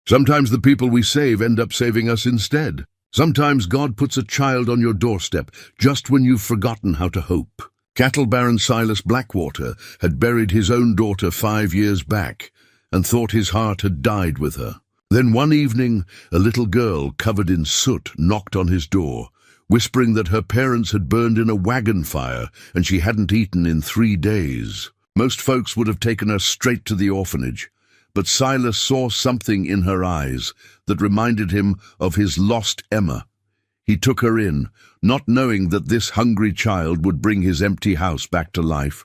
Sometimes the people we save end up saving us instead. Sometimes God puts a child on your doorstep just when you've forgotten how to hope. Cattle Baron Silas Blackwater had buried his own daughter 5 years back and thought his heart had died with her. Then one evening, a little girl covered in soot knocked on his door, whispering that her parents had burned in a wagon fire and she hadn't eaten in 3 days. Most folks would have taken her straight to the orphanage, but Silas saw something in her eyes that reminded him of his lost Emma. He took her in, not knowing that this hungry child would bring his empty house back to life.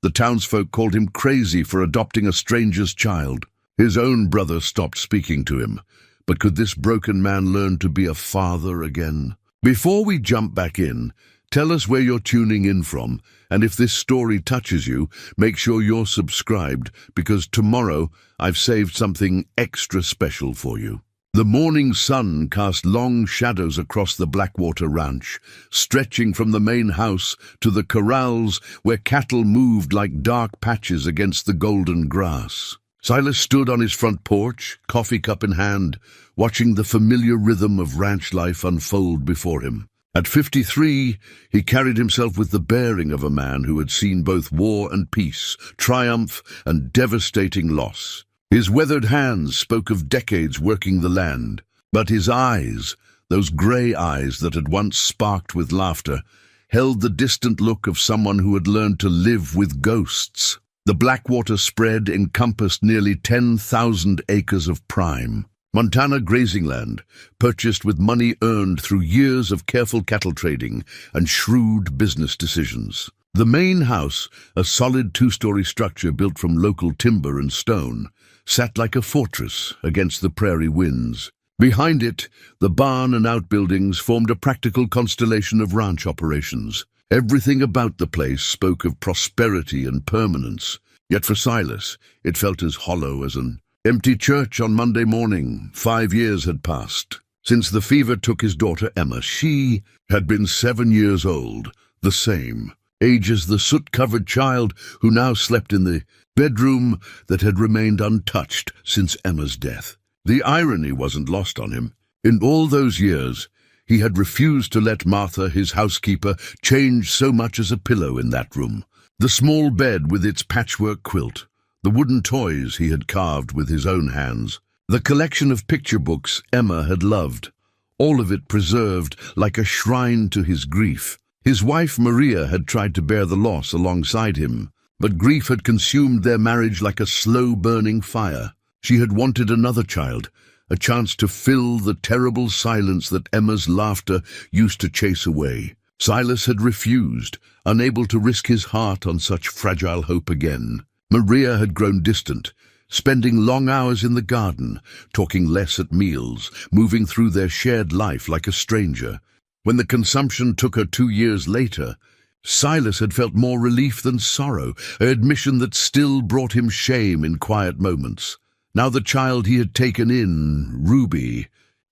The townsfolk called him crazy for adopting a stranger's child. His own brother stopped speaking to him, but could this broken man learn to be a father again? Before we jump back in, tell us where you're tuning in from, and if this story touches you, make sure you're subscribed, because tomorrow I've saved something extra special for you. The morning sun cast long shadows across the Blackwater Ranch, stretching from the main house to the corrals where cattle moved like dark patches against the golden grass. Silas stood on his front porch, coffee cup in hand, watching the familiar rhythm of ranch life unfold before him. At 53, he carried himself with the bearing of a man who had seen both war and peace, triumph and devastating loss. His weathered hands spoke of decades working the land, but his eyes, those grey eyes that had once sparked with laughter, held the distant look of someone who had learned to live with ghosts. The Blackwater spread encompassed nearly 10,000 acres of prime Montana grazing land, purchased with money earned through years of careful cattle trading and shrewd business decisions. The main house, a solid 2-story structure built from local timber and stone, sat like a fortress against the prairie winds. Behind it, the barn and outbuildings formed a practical constellation of ranch operations. Everything about the place spoke of prosperity and permanence, yet for Silas, it felt as hollow as an empty church on Monday morning. 5 years had passed since the fever took his daughter Emma. She had been 7 years old, the same age as the soot-covered child who now slept in the bedroom that had remained untouched since Emma's death. The irony wasn't lost on him. In all those years, he had refused to let Martha, his housekeeper, change so much as a pillow in that room. The small bed with its patchwork quilt, the wooden toys he had carved with his own hands, the collection of picture books Emma had loved, all of it preserved like a shrine to his grief. His wife Maria had tried to bear the loss alongside him, but grief had consumed their marriage like a slow-burning fire. She had wanted another child, a chance to fill the terrible silence that Emma's laughter used to chase away. Silas had refused, unable to risk his heart on such fragile hope again. Maria had grown distant, spending long hours in the garden, talking less at meals, moving through their shared life like a stranger. When the consumption took her 2 years later, Silas had felt more relief than sorrow, an admission that still brought him shame in quiet moments. Now the child he had taken in, Ruby,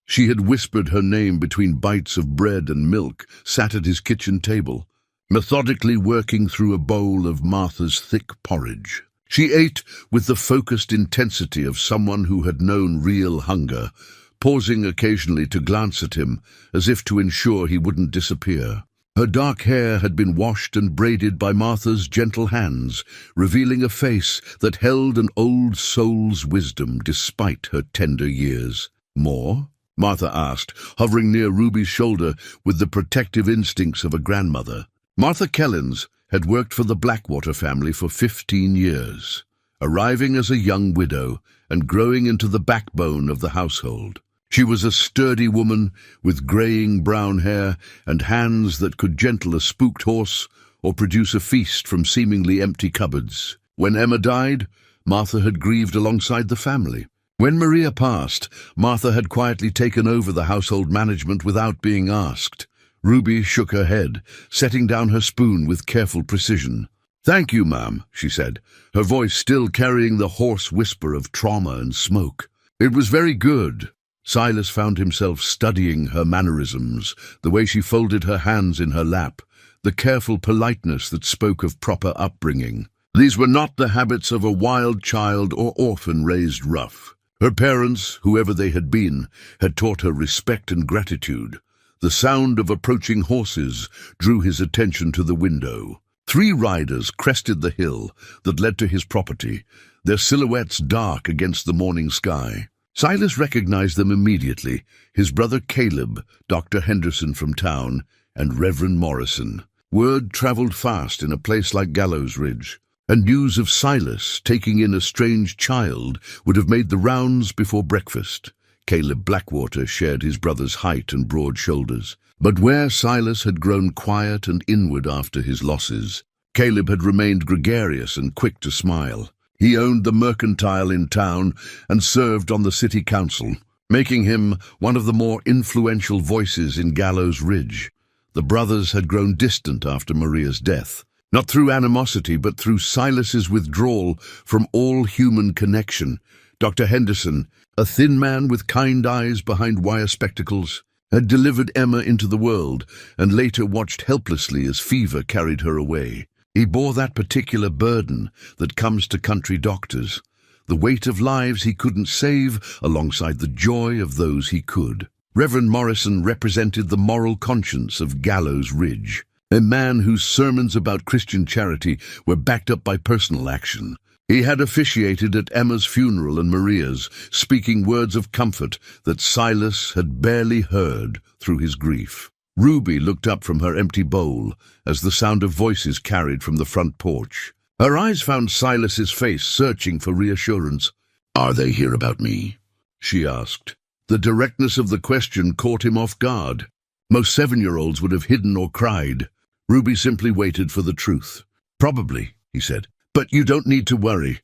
she had whispered her name between bites of bread and milk, sat at his kitchen table, methodically working through a bowl of Martha's thick porridge. She ate with the focused intensity of someone who had known real hunger, pausing occasionally to glance at him, as if to ensure he wouldn't disappear. Her dark hair had been washed and braided by Martha's gentle hands, revealing a face that held an old soul's wisdom despite her tender years. "More?" Martha asked, hovering near Ruby's shoulder with the protective instincts of a grandmother. Martha Kellins had worked for the Blackwater family for 15 years, arriving as a young widow and growing into the backbone of the household. She was a sturdy woman with graying brown hair and hands that could gentle a spooked horse or produce a feast from seemingly empty cupboards. When Emma died, Martha had grieved alongside the family. When Maria passed, Martha had quietly taken over the household management without being asked. Ruby shook her head, setting down her spoon with careful precision. "Thank you, ma'am," she said, her voice still carrying the hoarse whisper of trauma and smoke. "It was very good." Silas found himself studying her mannerisms, the way she folded her hands in her lap, the careful politeness that spoke of proper upbringing. These were not the habits of a wild child or orphan raised rough. Her parents, whoever they had been, had taught her respect and gratitude. The sound of approaching horses drew his attention to the window. 3 riders crested the hill that led to his property, their silhouettes dark against the morning sky. Silas recognized them immediately, his brother Caleb, Dr. Henderson from town, and Reverend Morrison. Word traveled fast in a place like Gallows Ridge, and news of Silas taking in a strange child would have made the rounds before breakfast. Caleb Blackwater shared his brother's height and broad shoulders. But where Silas had grown quiet and inward after his losses, Caleb had remained gregarious and quick to smile. He owned the mercantile in town and served on the city council, making him one of the more influential voices in Gallows Ridge. The brothers had grown distant after Maria's death, not through animosity but through Silas's withdrawal from all human connection. Dr. Henderson, a thin man with kind eyes behind wire spectacles, had delivered Emma into the world and later watched helplessly as fever carried her away. He bore that particular burden that comes to country doctors, the weight of lives he couldn't save alongside the joy of those he could. Reverend Morrison represented the moral conscience of Gallows Ridge, a man whose sermons about Christian charity were backed up by personal action. He had officiated at Emma's funeral and Maria's, speaking words of comfort that Silas had barely heard through his grief. Ruby looked up from her empty bowl as the sound of voices carried from the front porch. Her eyes found Silas's face, searching for reassurance. "Are they here about me?" she asked. The directness of the question caught him off guard. Most 7-year-olds would have hidden or cried. Ruby simply waited for the truth. "Probably," he said. "But you don't need to worry.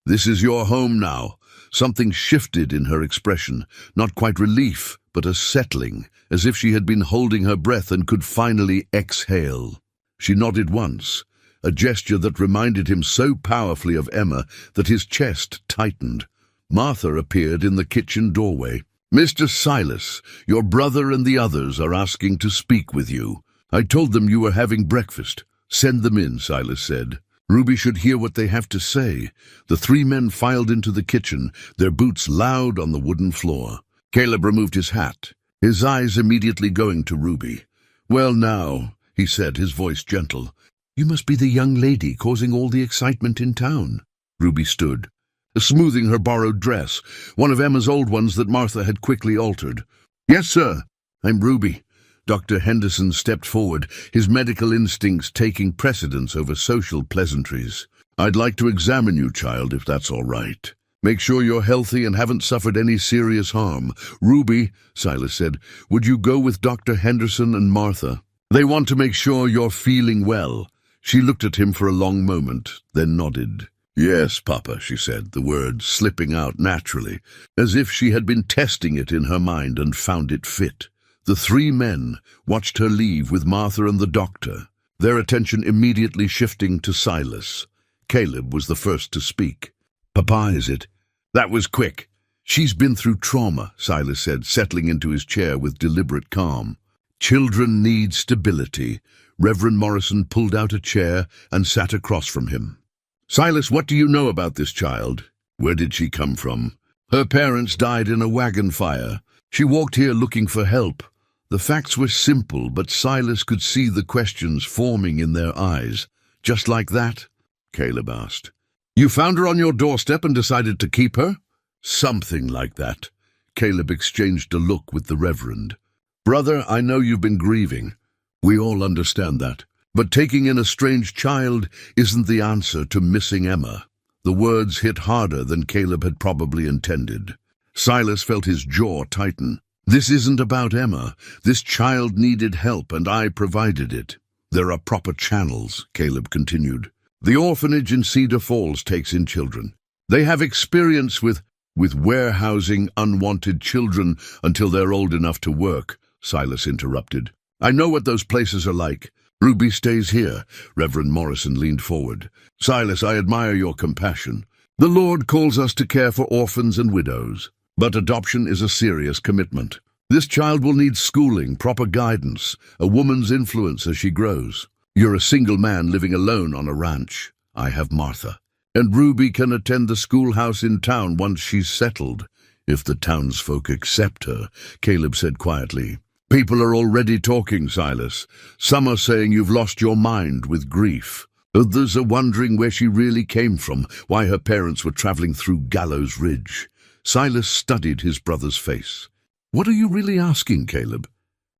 This is your home now." Something shifted in her expression, not quite relief, but a settling, as if she had been holding her breath and could finally exhale. She nodded once, a gesture that reminded him so powerfully of Emma that his chest tightened. Martha appeared in the kitchen doorway. "Mr. Silas, your brother and the others are asking to speak with you. I told them you were having breakfast." "Send them in," Silas said. Ruby should hear what they have to say. The 3 men filed into the kitchen, their boots loud on the wooden floor. Caleb removed his hat, his eyes immediately going to Ruby. "Well now," he said, his voice gentle, "you must be the young lady causing all the excitement in town." Ruby stood, smoothing her borrowed dress, one of Emma's old ones that Martha had quickly altered. "Yes, sir. I'm Ruby." Dr. Henderson stepped forward, his medical instincts taking precedence over social pleasantries. "I'd like to examine you, child, if that's all right. Make sure you're healthy and haven't suffered any serious harm." "Ruby," Silas said, "would you go with Dr. Henderson and Martha? They want to make sure you're feeling well." She looked at him for a long moment, then nodded. "Yes, Papa," she said, the words slipping out naturally, as if she had been testing it in her mind and found it fit. The 3 men watched her leave with Martha and the doctor, their attention immediately shifting to Silas. Caleb was the first to speak. "Papa, is it?" "That was quick." "She's been through trauma," Silas said, settling into his chair with deliberate calm. "Children need stability." Reverend Morrison pulled out a chair and sat across from him. "Silas, what do you know about this child? Where did she come from?" "Her parents died in a wagon fire. She walked here looking for help." The facts were simple, but Silas could see the questions forming in their eyes. "Just like that?" Caleb asked. "You found her on your doorstep and decided to keep her?" "Something like that." Caleb exchanged a look with the Reverend. "Brother, I know you've been grieving. We all understand that. But taking in a strange child isn't the answer to missing Emma." The words hit harder than Caleb had probably intended. Silas felt his jaw tighten. "This isn't about Emma. This child needed help, and I provided it." "There are proper channels," Caleb continued. "The orphanage in Cedar Falls takes in children. They have experience with warehousing unwanted children until they're old enough to work," Silas interrupted. "I know what those places are like. Ruby stays here." Reverend Morrison leaned forward. "Silas, I admire your compassion. The Lord calls us to care for orphans and widows. But adoption is a serious commitment. This child will need schooling, proper guidance, a woman's influence as she grows. You're a single man living alone on a ranch. I have Martha. And Ruby can attend the schoolhouse in town once she's settled." If the townsfolk accept her, Caleb said quietly. People are already talking, Silas. Some are saying you've lost your mind with grief. Others are wondering where she really came from, why her parents were traveling through Gallows Ridge. Silas studied his brother's face. What are you really asking, Caleb?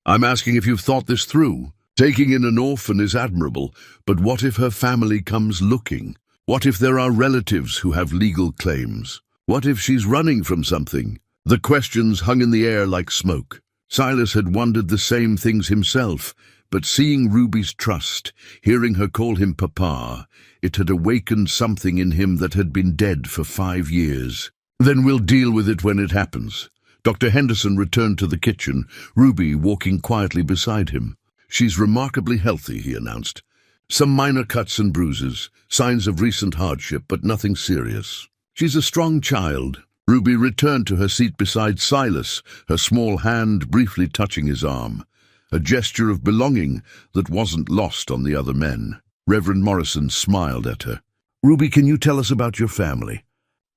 I'm asking if you've thought this through. Taking in an orphan is admirable, but what if her family comes looking? What if there are relatives who have legal claims? What if she's running from something? The questions hung in the air like smoke. Silas had wondered the same things himself, but seeing Ruby's trust, hearing her call him Papa, it had awakened something in him that had been dead for 5 years. Then we'll deal with it when it happens. Dr. Henderson returned to the kitchen, Ruby walking quietly beside him. She's remarkably healthy, he announced. Some minor cuts and bruises, signs of recent hardship, but nothing serious. She's a strong child. Ruby returned to her seat beside Silas, her small hand briefly touching his arm. A gesture of belonging that wasn't lost on the other men. Reverend Morrison smiled at her. Ruby, can you tell us about your family?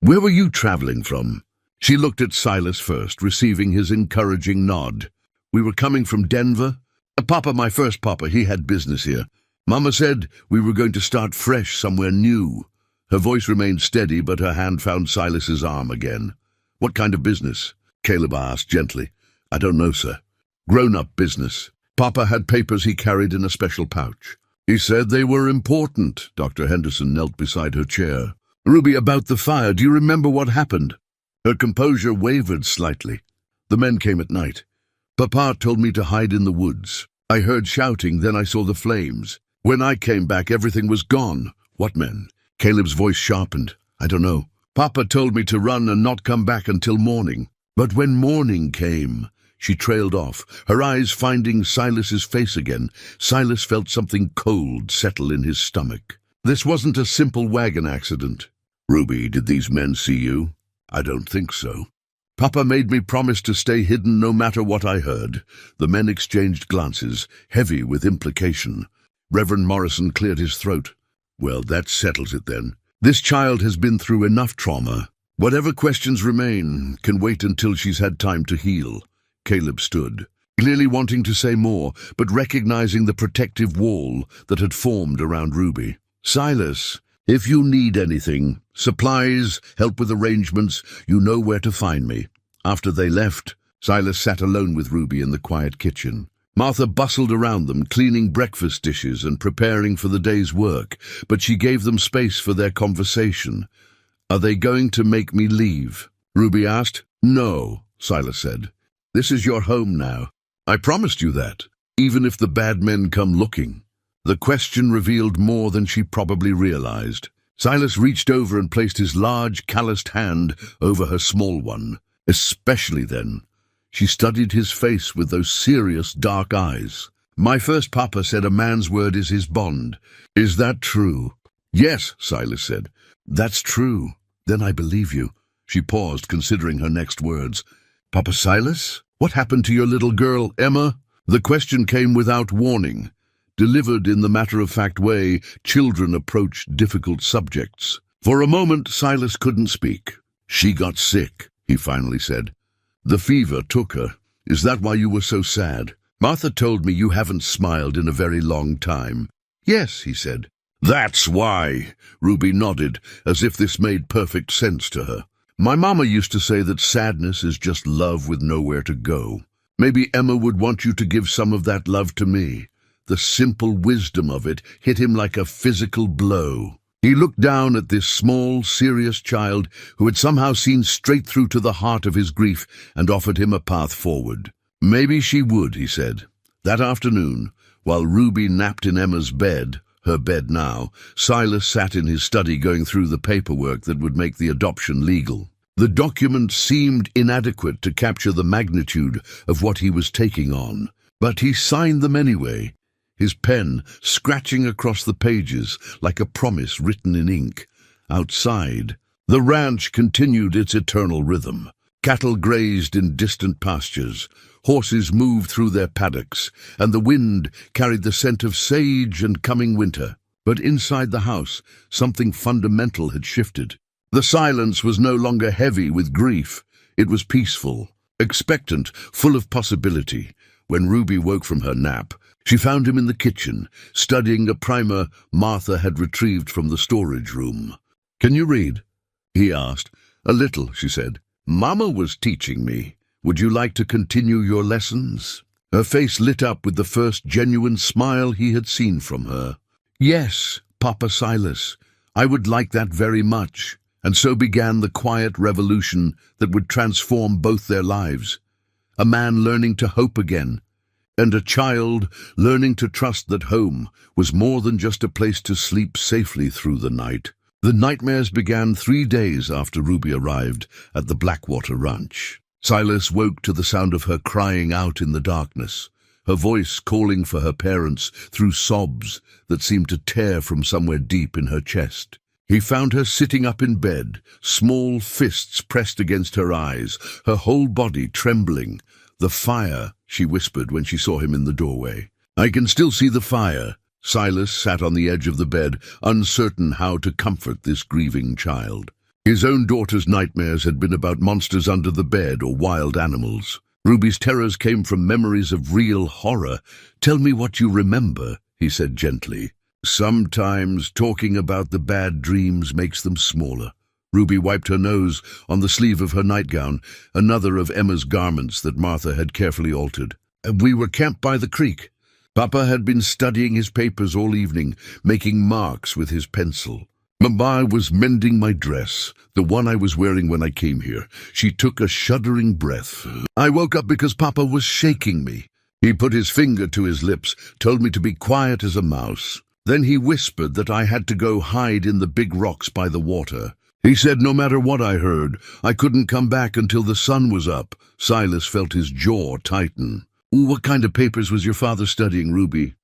Where were you traveling from? She looked at Silas first, receiving his encouraging nod. We were coming from Denver. Papa, my first papa, he had business here. Mama said we were going to start fresh somewhere new. Her voice remained steady, but her hand found Silas's arm again. What kind of business? Caleb asked gently. I don't know, sir. Grown-up business. Papa had papers he carried in a special pouch. He said they were important. Dr. Henderson knelt beside her chair. Ruby, about the fire, do you remember what happened? Her composure wavered slightly. The men came at night. Papa told me to hide in the woods. I heard shouting, then I saw the flames. When I came back, everything was gone. What men? Caleb's voice sharpened. I don't know. Papa told me to run and not come back until morning. But when morning came, she trailed off, her eyes finding Silas's face again. Silas felt something cold settle in his stomach. This wasn't a simple wagon accident. Ruby, did these men see you? I don't think so. Papa made me promise to stay hidden no matter what I heard. The men exchanged glances, heavy with implication. Reverend Morrison cleared his throat. Well, that settles it then. This child has been through enough trauma. Whatever questions remain can wait until she's had time to heal. Caleb stood, clearly wanting to say more, but recognizing the protective wall that had formed around Ruby. Silas, if you need anything, supplies, help with arrangements, you know where to find me. After they left, Silas sat alone with Ruby in the quiet kitchen. Martha bustled around them, cleaning breakfast dishes and preparing for the day's work, but she gave them space for their conversation. Are they going to make me leave? Ruby asked. No, Silas said. This is your home now. I promised you that, even if the bad men come looking. The question revealed more than she probably realized. Silas reached over and placed his large, calloused hand over her small one. Especially then. She studied his face with those serious, dark eyes. My first papa said a man's word is his bond. Is that true? Yes, Silas said. That's true. Then I believe you. She paused, considering her next words. Papa Silas? What happened to your little girl, Emma? The question came without warning. Delivered in the matter-of-fact way children approach difficult subjects. For a moment, Silas couldn't speak. She got sick, he finally said. The fever took her. Is that why you were so sad? Martha told me you haven't smiled in a very long time. Yes, he said. That's why. Ruby nodded, as if this made perfect sense to her. My mama used to say that sadness is just love with nowhere to go. Maybe Emma would want you to give some of that love to me. The simple wisdom of it hit him like a physical blow. He looked down at this small, serious child who had somehow seen straight through to the heart of his grief and offered him a path forward. Maybe she would, he said. That afternoon, while Ruby napped in Emma's bed, her bed now, Silas sat in his study going through the paperwork that would make the adoption legal. The document seemed inadequate to capture the magnitude of what he was taking on, but he signed them anyway, his pen scratching across the pages like a promise written in ink. Outside, the ranch continued its eternal rhythm. Cattle grazed in distant pastures, horses moved through their paddocks, and the wind carried the scent of sage and coming winter. But inside the house, something fundamental had shifted. The silence was no longer heavy with grief. It was peaceful, expectant, full of possibility. When Ruby woke from her nap, she found him in the kitchen, studying a primer Martha had retrieved from the storage room. "Can you read?" he asked. "A little," she said. "Mama was teaching me. Would you like to continue your lessons?" Her face lit up with the first genuine smile he had seen from her. "Yes, Papa Silas, I would like that very much." And so began the quiet revolution that would transform both their lives. A man learning to hope again, and a child learning to trust that home was more than just a place to sleep safely through the night. The nightmares began 3 days after Ruby arrived at the Blackwater Ranch. Silas woke to the sound of her crying out in the darkness, her voice calling for her parents through sobs that seemed to tear from somewhere deep in her chest. He found her sitting up in bed, small fists pressed against her eyes, her whole body trembling. "The fire," she whispered when she saw him in the doorway. "I can still see the fire." Silas sat on the edge of the bed, uncertain how to comfort this grieving child. His own daughter's nightmares had been about monsters under the bed or wild animals. Ruby's terrors came from memories of real horror. "Tell me what you remember," he said gently. "Sometimes talking about the bad dreams makes them smaller." Ruby wiped her nose on the sleeve of her nightgown, another of Emma's garments that Martha had carefully altered. "We were camped by the creek. Papa had been studying his papers all evening, making marks with his pencil. Mama was mending my dress, the one I was wearing when I came here. She took a shuddering breath. I woke up because Papa was shaking me. He put his finger to his lips, told me to be quiet as a mouse. Then he whispered that I had to go hide in the big rocks by the water. He said no matter what I heard, I couldn't come back until the sun was up." Silas felt his jaw tighten. "What kind of papers was your father studying, Ruby?"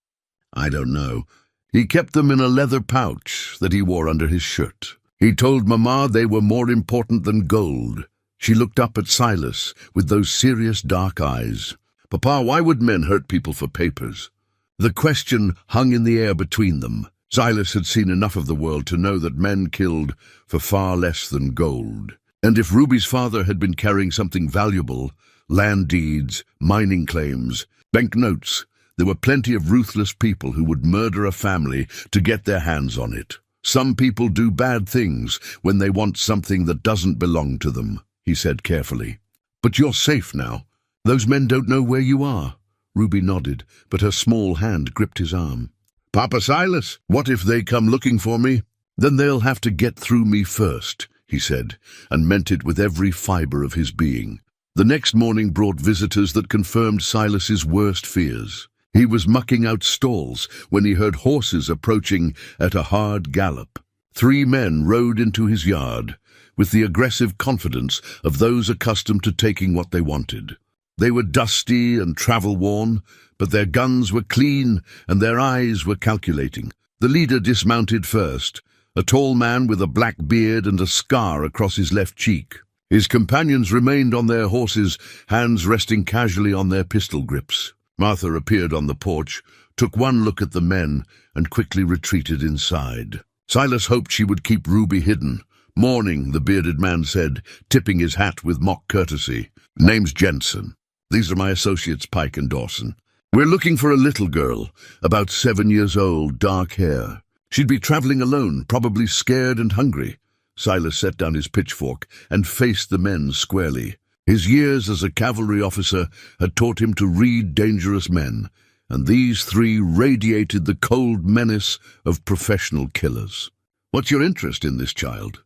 "I don't know. He kept them in a leather pouch that he wore under his shirt. He told Mama they were more important than gold." She looked up at Silas with those serious dark eyes. "Papa, why would men hurt people for papers?" The question hung in the air between them. Silas had seen enough of the world to know that men killed for far less than gold. And if Ruby's father had been carrying something valuable, land deeds, mining claims, banknotes, there were plenty of ruthless people who would murder a family to get their hands on it. "Some people do bad things when they want something that doesn't belong to them," he said carefully. "But you're safe now. Those men don't know where you are." Ruby nodded, but her small hand gripped his arm. "Papa Silas, what if they come looking for me?" "Then they'll have to get through me first," he said, and meant it with every fiber of his being. The next morning brought visitors that confirmed Silas's worst fears. He was mucking out stalls when he heard horses approaching at a hard gallop. 3 men rode into his yard, with the aggressive confidence of those accustomed to taking what they wanted. They were dusty and travel-worn, but their guns were clean and their eyes were calculating. The leader dismounted first, a tall man with a black beard and a scar across his left cheek. His companions remained on their horses, hands resting casually on their pistol grips. Martha appeared on the porch, took one look at the men, and quickly retreated inside. Silas hoped she would keep Ruby hidden. "Morning," the bearded man said, tipping his hat with mock courtesy. "Name's Jensen. These are my associates, Pike and Dawson. We're looking for a little girl, about 7 years old, dark hair. She'd be traveling alone, probably scared and hungry." Silas set down his pitchfork and faced the men squarely. His years as a cavalry officer had taught him to read dangerous men, and these 3 radiated the cold menace of professional killers. "What's your interest in this child?"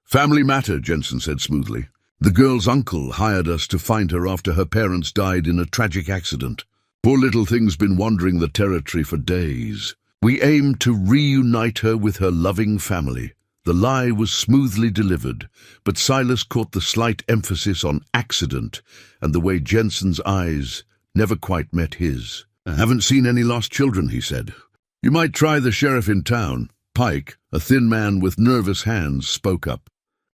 "Family matter," Jensen said smoothly. "The girl's uncle hired us to find her after her parents died in a tragic accident. Poor little thing's been wandering the territory for days. We aim to reunite her with her loving family." The lie was smoothly delivered, but Silas caught the slight emphasis on accident and the way Jensen's eyes never quite met his. "I haven't seen any lost children," he said. "You might try the sheriff in town." Pike, a thin man with nervous hands, spoke up.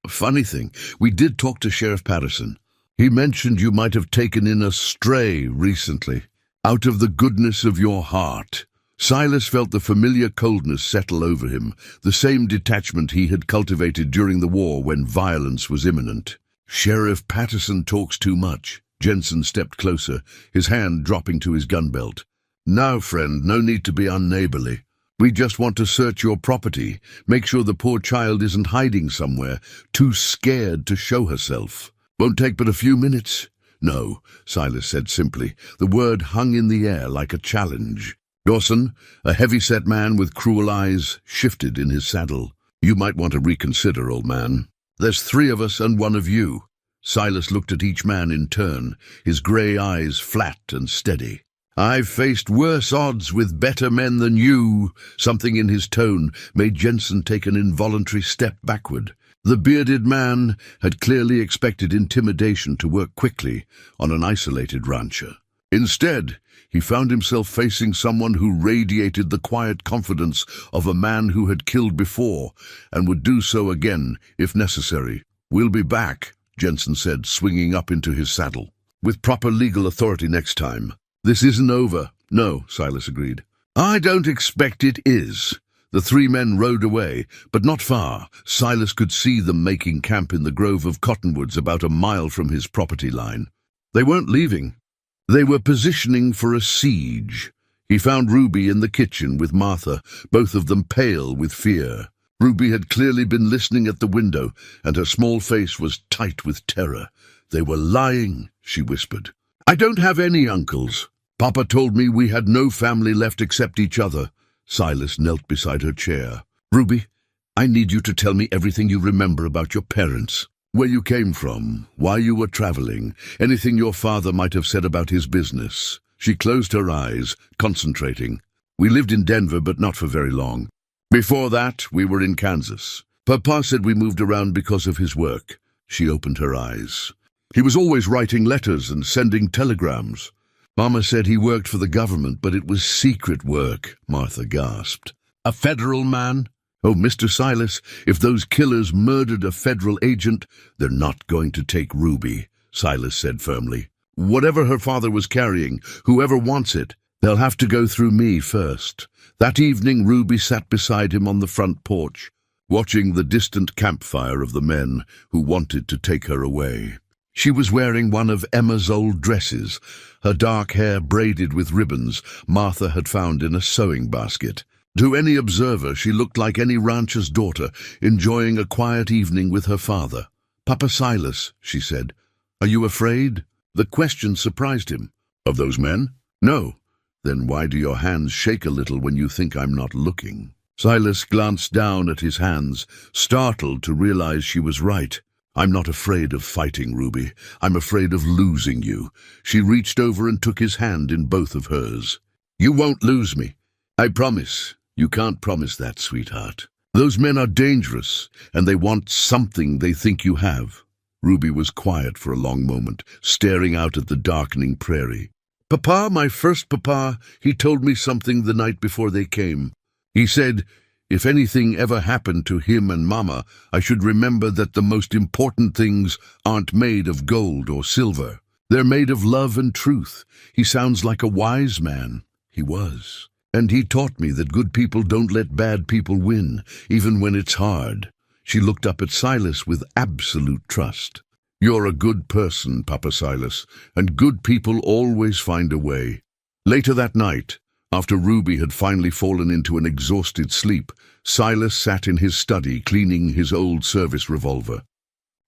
"Funny thing, we did talk to Sheriff Patterson. He mentioned you might have taken in a stray recently, out of the goodness of your heart." Silas felt the familiar coldness settle over him, the same detachment he had cultivated during the war when violence was imminent. Sheriff Patterson talks too much. Jensen stepped closer, his hand dropping to his gun belt. Now, friend, no need to be unneighborly. We just want to search your property, make sure the poor child isn't hiding somewhere, too scared to show herself. Won't take but a few minutes. No, Silas said simply. The word hung in the air like a challenge. Dawson, a heavy-set man with cruel eyes, shifted in his saddle. You might want to reconsider, old man. There's 3 of us and 1 of you. Silas looked at each man in turn, his grey eyes flat and steady. I've faced worse odds with better men than you. Something in his tone made Jensen take an involuntary step backward. The bearded man had clearly expected intimidation to work quickly on an isolated rancher. Instead, he found himself facing someone who radiated the quiet confidence of a man who had killed before and would do so again if necessary. We'll be back, Jensen said, swinging up into his saddle. With proper legal authority next time. This isn't over. No, Silas agreed. I don't expect it is. The 3 men rode away, but not far. Silas could see them making camp in the grove of cottonwoods about a mile from his property line. They weren't leaving. They were positioning for a siege. He found Ruby in the kitchen with Martha, both of them pale with fear. Ruby had clearly been listening at the window, and her small face was tight with terror. They were lying, she whispered. I don't have any uncles. Papa told me we had no family left except each other. Silas knelt beside her chair. Ruby, I need you to tell me everything you remember about your parents. Where you came from, why you were traveling, anything your father might have said about his business. She closed her eyes, concentrating. We lived in Denver, but not for very long. Before that, we were in Kansas. Papa said we moved around because of his work. She opened her eyes. He was always writing letters and sending telegrams. Mama said he worked for the government, but it was secret work, Martha gasped. A federal man? Oh, Mr. Silas, if those killers murdered a federal agent, they're not going to take Ruby, Silas said firmly. Whatever her father was carrying, whoever wants it, they'll have to go through me first. That evening, Ruby sat beside him on the front porch, watching the distant campfire of the men who wanted to take her away. She was wearing one of Emma's old dresses, her dark hair braided with ribbons Martha had found in a sewing basket. To any observer, she looked like any rancher's daughter, enjoying a quiet evening with her father. Papa Silas, she said, are you afraid? The question surprised him. Of those men? No. Then why do your hands shake a little when you think I'm not looking? Silas glanced down at his hands, startled to realize she was right. I'm not afraid of fighting, Ruby. I'm afraid of losing you. She reached over and took his hand in both of hers. You won't lose me. I promise. You can't promise that, sweetheart. Those men are dangerous, and they want something they think you have. Ruby was quiet for a long moment, staring out at the darkening prairie. Papa, my first papa, he told me something the night before they came. He said, if anything ever happened to him and Mama, I should remember that the most important things aren't made of gold or silver. They're made of love and truth. He sounds like a wise man. He was. And he taught me that good people don't let bad people win, even when it's hard. She looked up at Silas with absolute trust. You're a good person, Papa Silas, and good people always find a way. Later that night, after Ruby had finally fallen into an exhausted sleep, Silas sat in his study cleaning his old service revolver.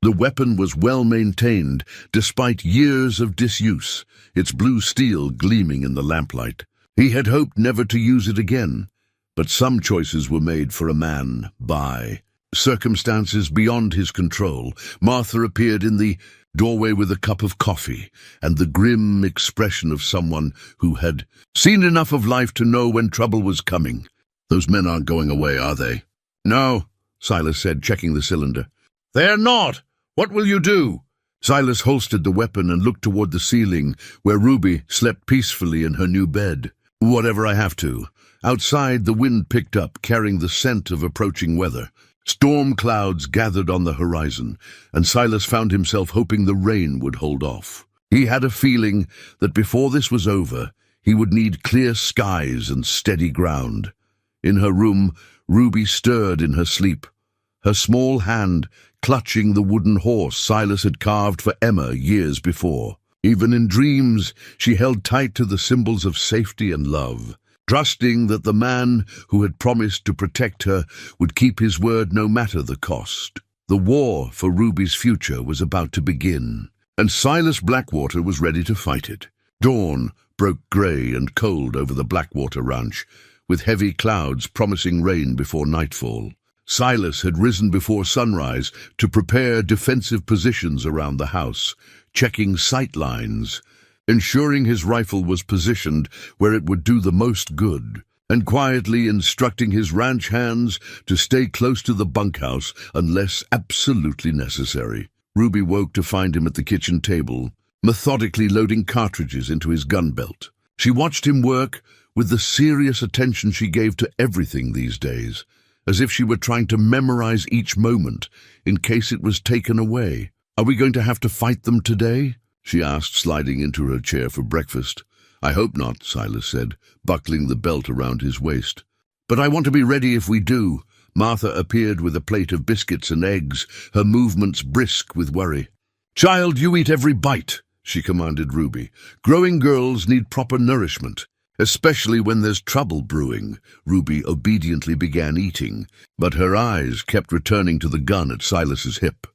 The weapon was well maintained, despite years of disuse, its blue steel gleaming in the lamplight. He had hoped never to use it again, but some choices were made for a man by circumstances beyond his control. Martha appeared in the doorway with a cup of coffee and the grim expression of someone who had seen enough of life to know when trouble was coming. Those men aren't going away, are they? No, Silas said, checking the cylinder. They're not. What will you do? Silas holstered the weapon and looked toward the ceiling, where Ruby slept peacefully in her new bed. Whatever I have to. Outside, the wind picked up, carrying the scent of approaching weather. Storm clouds gathered on the horizon, and Silas found himself hoping the rain would hold off. He had a feeling that before this was over, he would need clear skies and steady ground. In her room, Ruby stirred in her sleep. Her small hand clutching the wooden horse Silas had carved for Emma years before. Even in dreams, she held tight to the symbols of safety and love, trusting that the man who had promised to protect her would keep his word no matter the cost. The war for Ruby's future was about to begin, and Silas Blackwater was ready to fight it. Dawn broke grey and cold over the Blackwater ranch, with heavy clouds promising rain before nightfall. Silas had risen before sunrise to prepare defensive positions around the house, checking sight lines, ensuring his rifle was positioned where it would do the most good, and quietly instructing his ranch hands to stay close to the bunkhouse unless absolutely necessary. Ruby woke to find him at the kitchen table, methodically loading cartridges into his gun belt. She watched him work with the serious attention she gave to everything these days, as if she were trying to memorize each moment in case it was taken away. "Are we going to have to fight them today?" she asked, sliding into her chair for breakfast. "I hope not," Silas said, buckling the belt around his waist. "But I want to be ready if we do." Martha appeared with a plate of biscuits and eggs, her movements brisk with worry. "Child, you eat every bite," she commanded Ruby. "Growing girls need proper nourishment, especially when there's trouble brewing." Ruby obediently began eating, but her eyes kept returning to the gun at Silas's hip.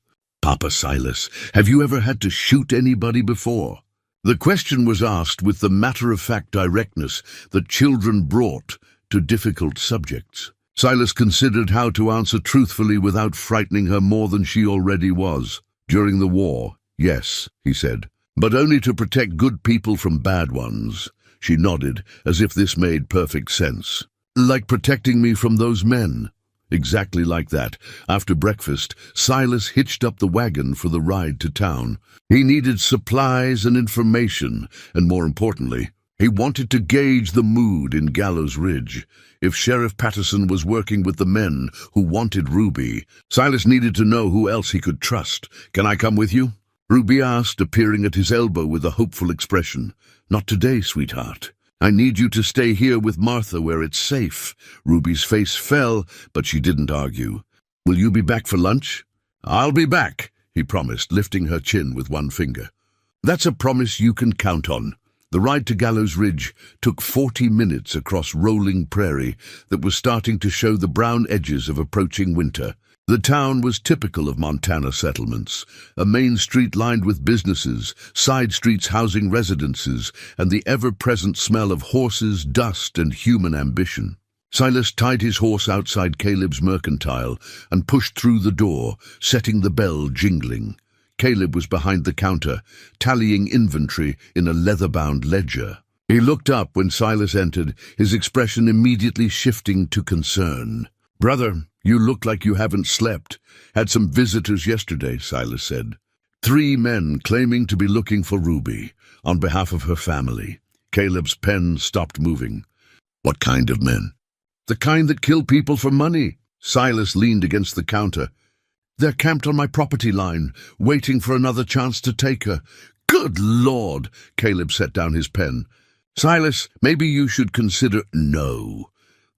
"Papa Silas, have you ever had to shoot anybody before?" The question was asked with the matter-of-fact directness that children brought to difficult subjects. Silas considered how to answer truthfully without frightening her more than she already was. "During the war, yes," he said, "but only to protect good people from bad ones." She nodded, as if this made perfect sense. "Like protecting me from those men." Exactly like that. After breakfast, Silas hitched up the wagon for the ride to town. He needed supplies and information, and more importantly, he wanted to gauge the mood in Gallows Ridge. If Sheriff Patterson was working with the men who wanted Ruby, Silas needed to know who else he could trust. "Can I come with you?" Ruby asked, appearing at his elbow with a hopeful expression. "Not today, sweetheart. I need you to stay here with Martha where it's safe." Ruby's face fell, but she didn't argue. "Will you be back for lunch?" "I'll be back," he promised, lifting her chin with one finger. "That's a promise you can count on." The ride to Gallows Ridge took 40 minutes across rolling prairie that was starting to show the brown edges of approaching winter. The town was typical of Montana settlements, a main street lined with businesses, side streets housing residences, and the ever-present smell of horses, dust, and human ambition. Silas tied his horse outside Caleb's mercantile and pushed through the door, setting the bell jingling. Caleb was behind the counter, tallying inventory in a leather-bound ledger. He looked up when Silas entered, his expression immediately shifting to concern. "Brother, you look like you haven't slept. Had some visitors yesterday," Silas said. 3 men claiming to be looking for Ruby, on behalf of her family. Caleb's pen stopped moving. "What kind of men?" "The kind that kill people for money." Silas leaned against the counter. "They're camped on my property line, waiting for another chance to take her." "Good Lord!" Caleb set down his pen. "Silas, maybe you should consider—" "No."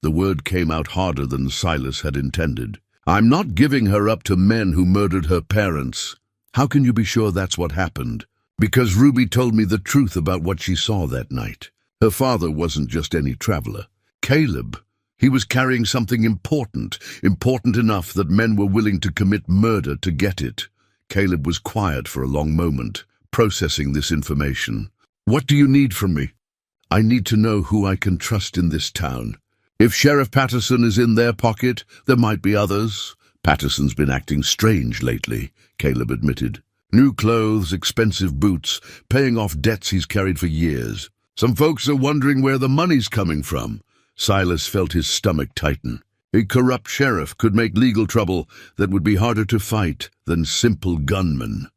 The word came out harder than Silas had intended. "I'm not giving her up to men who murdered her parents." "How can you be sure that's what happened?" "Because Ruby told me the truth about what she saw that night. Her father wasn't just any traveler. Caleb, he was carrying something important enough that men were willing to commit murder to get it." Caleb was quiet for a long moment, processing this information. "What do you need from me?" "I need to know who I can trust in this town. If Sheriff Patterson is in their pocket, there might be others." "Patterson's been acting strange lately," Caleb admitted. "New clothes, expensive boots, paying off debts he's carried for years. Some folks are wondering where the money's coming from." Silas felt his stomach tighten. A corrupt sheriff could make legal trouble that would be harder to fight than simple gunmen.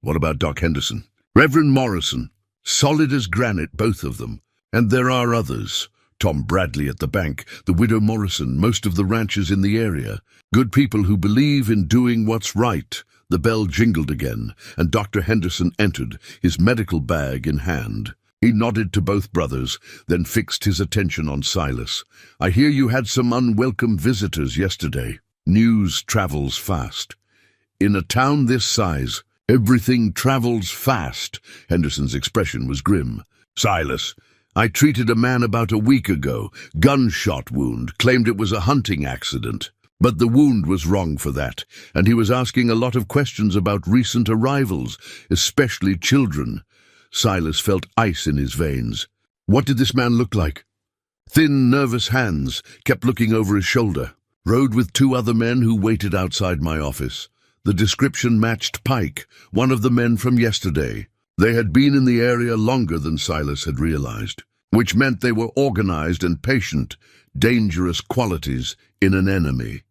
"What about Doc Henderson?" "Reverend Morrison. Solid as granite, both of them. And there are others. Tom Bradley at the bank, the widow Morrison, most of the ranchers in the area. Good people who believe in doing what's right." The bell jingled again, and Dr. Henderson entered, his medical bag in hand. He nodded to both brothers, then fixed his attention on Silas. "I hear you had some unwelcome visitors yesterday." News travels fast. In a town this size, everything travels fast. Henderson's expression was grim. Silas, I treated a man about a week ago. Gunshot wound, claimed it was a hunting accident. But the wound was wrong for that, and he was asking a lot of questions about recent arrivals, especially children. Silas felt ice in his veins. What did this man look like? Thin, nervous hands, kept looking over his shoulder. Rode with 2 other men who waited outside my office. The description matched Pike, one of the men from yesterday. They had been in the area longer than Silas had realized, which meant they were organized and patient, dangerous qualities in an enemy.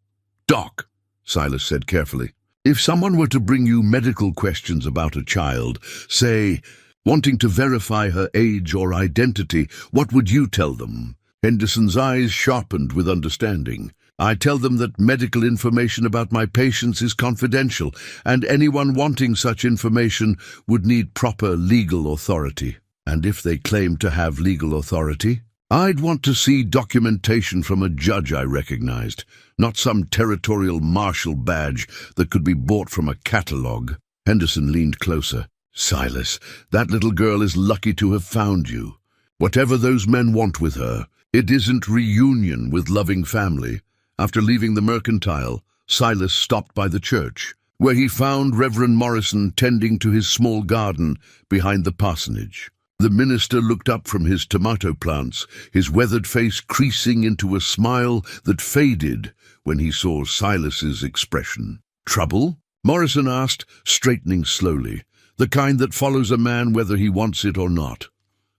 Doc, Silas said carefully, if someone were to bring you medical questions about a child, say, wanting to verify her age or identity, what would you tell them? Henderson's eyes sharpened with understanding. I tell them that medical information about my patients is confidential, and anyone wanting such information would need proper legal authority. And if they claim to have legal authority, I'd want to see documentation from a judge I recognized, not some territorial marshal badge that could be bought from a catalogue. Henderson leaned closer. Silas, that little girl is lucky to have found you. Whatever those men want with her, it isn't reunion with loving family. After leaving the mercantile, Silas stopped by the church, where he found Reverend Morrison tending to his small garden behind the parsonage. The minister looked up from his tomato plants, his weathered face creasing into a smile that faded when he saw Silas's expression. Trouble? Morrison asked, straightening slowly, the kind that follows a man whether he wants it or not.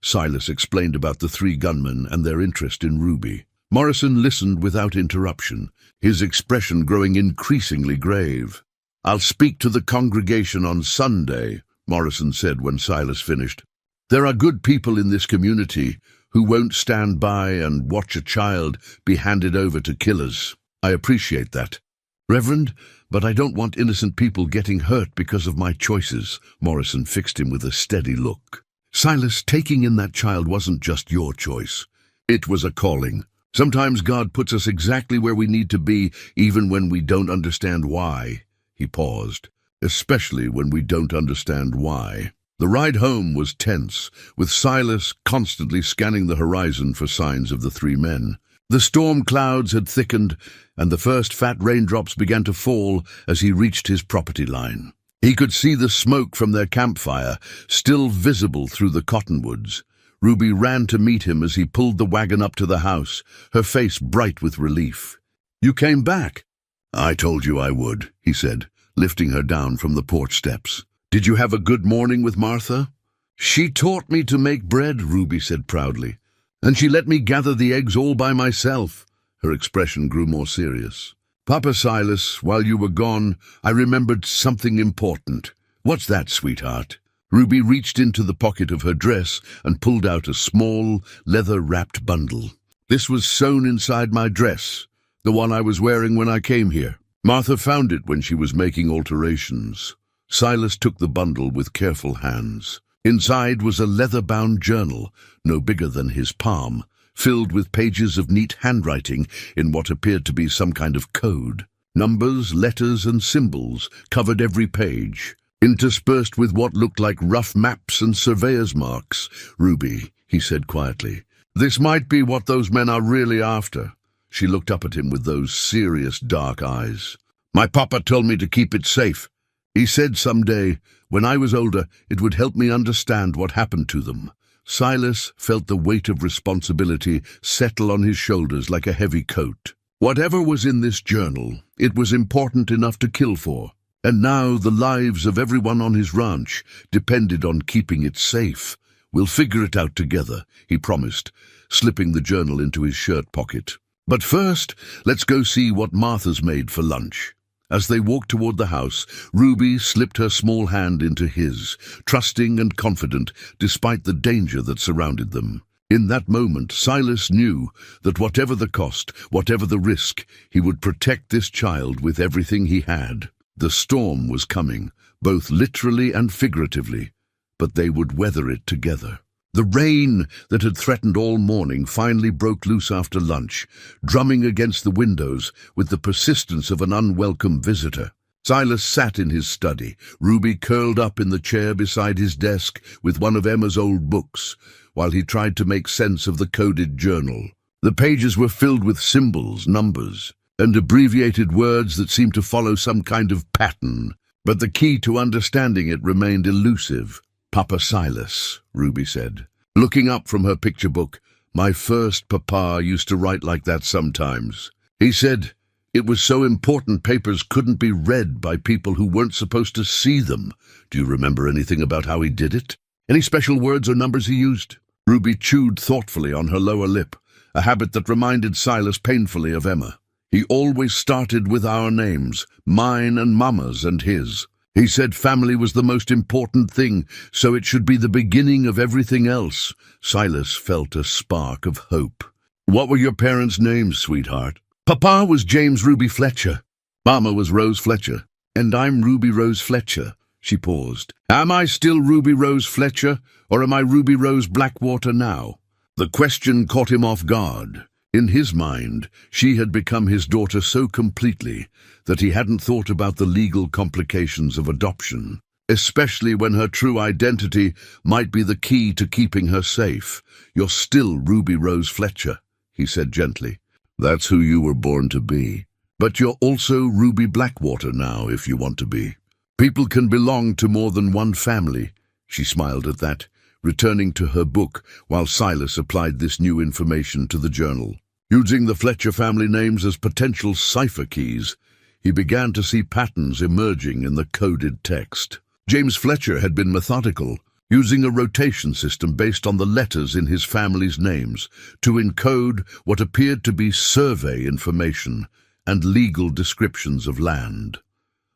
Silas explained about the 3 gunmen and their interest in Ruby. Morrison listened without interruption, his expression growing increasingly grave. I'll speak to the congregation on Sunday, Morrison said when Silas finished. There are good people in this community who won't stand by and watch a child be handed over to killers. I appreciate that. Reverend, but I don't want innocent people getting hurt because of my choices. Morrison fixed him with a steady look. Silas, taking in that child wasn't just your choice. It was a calling. Sometimes God puts us exactly where we need to be, even when we don't understand why. He paused, especially when we don't understand why. The ride home was tense, with Silas constantly scanning the horizon for signs of the 3 men. The storm clouds had thickened, and the first fat raindrops began to fall as he reached his property line. He could see the smoke from their campfire, still visible through the cottonwoods. Ruby ran to meet him as he pulled the wagon up to the house, her face bright with relief. You came back? I told you I would, he said, lifting her down from the porch steps. Did you have a good morning with Martha? She taught me to make bread, Ruby said proudly. And she let me gather the eggs all by myself. Her expression grew more serious. Papa Silas, while you were gone, I remembered something important. What's that, sweetheart? Ruby reached into the pocket of her dress and pulled out a small, leather-wrapped bundle. This was sewn inside my dress, the one I was wearing when I came here. Martha found it when she was making alterations. Silas took the bundle with careful hands. Inside was a leather-bound journal, no bigger than his palm, filled with pages of neat handwriting in what appeared to be some kind of code. Numbers, letters, and symbols covered every page, interspersed with what looked like rough maps and surveyor's marks. Ruby, he said quietly, this might be what those men are really after. She looked up at him with those serious dark eyes. My papa told me to keep it safe. He said someday, when I was older, it would help me understand what happened to them. Silas felt the weight of responsibility settle on his shoulders like a heavy coat. Whatever was in this journal, it was important enough to kill for. And now the lives of everyone on his ranch depended on keeping it safe. We'll figure it out together, he promised, slipping the journal into his shirt pocket. But first, let's go see what Martha's made for lunch. As they walked toward the house, Ruby slipped her small hand into his, trusting and confident despite the danger that surrounded them. In that moment, Silas knew that whatever the cost, whatever the risk, he would protect this child with everything he had. The storm was coming, both literally and figuratively, but they would weather it together. The rain that had threatened all morning finally broke loose after lunch, drumming against the windows with the persistence of an unwelcome visitor. Silas sat in his study, Ruby curled up in the chair beside his desk with one of Emma's old books, while he tried to make sense of the coded journal. The pages were filled with symbols, numbers, and abbreviated words that seemed to follow some kind of pattern. But the key to understanding it remained elusive. "Papa Silas," Ruby said. Looking up from her picture book, "My first papa used to write like that sometimes. He said it was so important papers couldn't be read by people who weren't supposed to see them. Do you remember anything about how he did it? Any special words or numbers he used?" Ruby chewed thoughtfully on her lower lip, a habit that reminded Silas painfully of Emma. "He always started with our names, mine and Mama's and his. He said family was the most important thing, so it should be the beginning of everything else." Silas felt a spark of hope. "What were your parents' names, sweetheart?" "Papa was James Ruby Fletcher. Mama was Rose Fletcher. And I'm Ruby Rose Fletcher." She paused. "Am I still Ruby Rose Fletcher, or am I Ruby Rose Blackwater now?" The question caught him off guard. In his mind, she had become his daughter so completely that he hadn't thought about the legal complications of adoption, especially when her true identity might be the key to keeping her safe. "You're still Ruby Rose Fletcher," he said gently. "That's who you were born to be. But you're also Ruby Blackwater now, if you want to be. People can belong to more than one family." She smiled at that, returning to her book while Silas applied this new information to the journal. Using the Fletcher family names as potential cipher keys, he began to see patterns emerging in the coded text. James Fletcher had been methodical, using a rotation system based on the letters in his family's names to encode what appeared to be survey information and legal descriptions of land.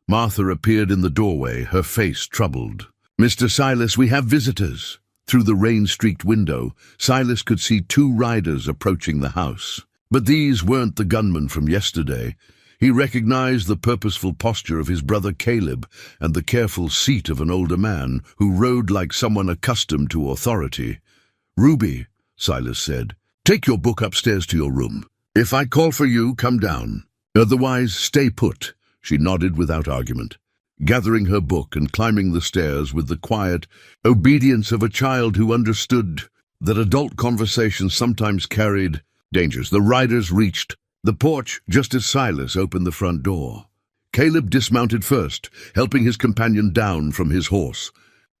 Martha appeared in the doorway, her face troubled. "Mr. Silas, we have visitors." Through the rain-streaked window, Silas could see 2 riders approaching the house. But these weren't the gunmen from yesterday. He recognized the purposeful posture of his brother Caleb and the careful seat of an older man who rode like someone accustomed to authority. "Ruby," Silas said, "take your book upstairs to your room. If I call for you, come down. Otherwise, stay put." She nodded without argument, gathering her book and climbing the stairs with the quiet obedience of a child who understood that adult conversations sometimes carried dangers. The riders reached the porch just as Silas opened the front door. Caleb dismounted first, helping his companion down from his horse.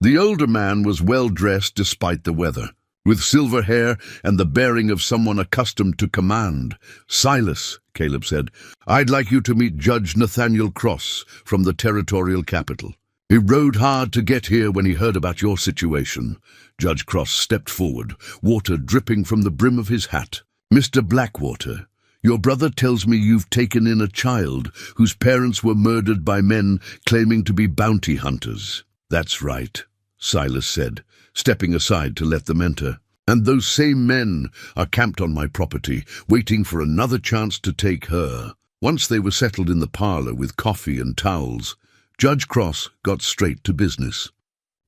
The older man was well-dressed despite the weather, with silver hair and the bearing of someone accustomed to command. "Silas," Caleb said, "I'd like you to meet Judge Nathaniel Cross from the territorial capital. He rode hard to get here when he heard about your situation." Judge Cross stepped forward, water dripping from the brim of his hat. "Mr. Blackwater, your brother tells me you've taken in a child whose parents were murdered by men claiming to be bounty hunters." "That's right," Silas said, stepping aside to let them enter. "And those same men are camped on my property, waiting for another chance to take her." Once they were settled in the parlor with coffee and towels, Judge Cross got straight to business.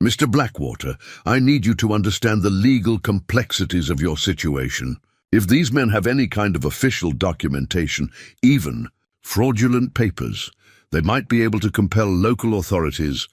"Mr. Blackwater, I need you to understand the legal complexities of your situation. If these men have any kind of official documentation, even fraudulent papers, they might be able to compel local authorities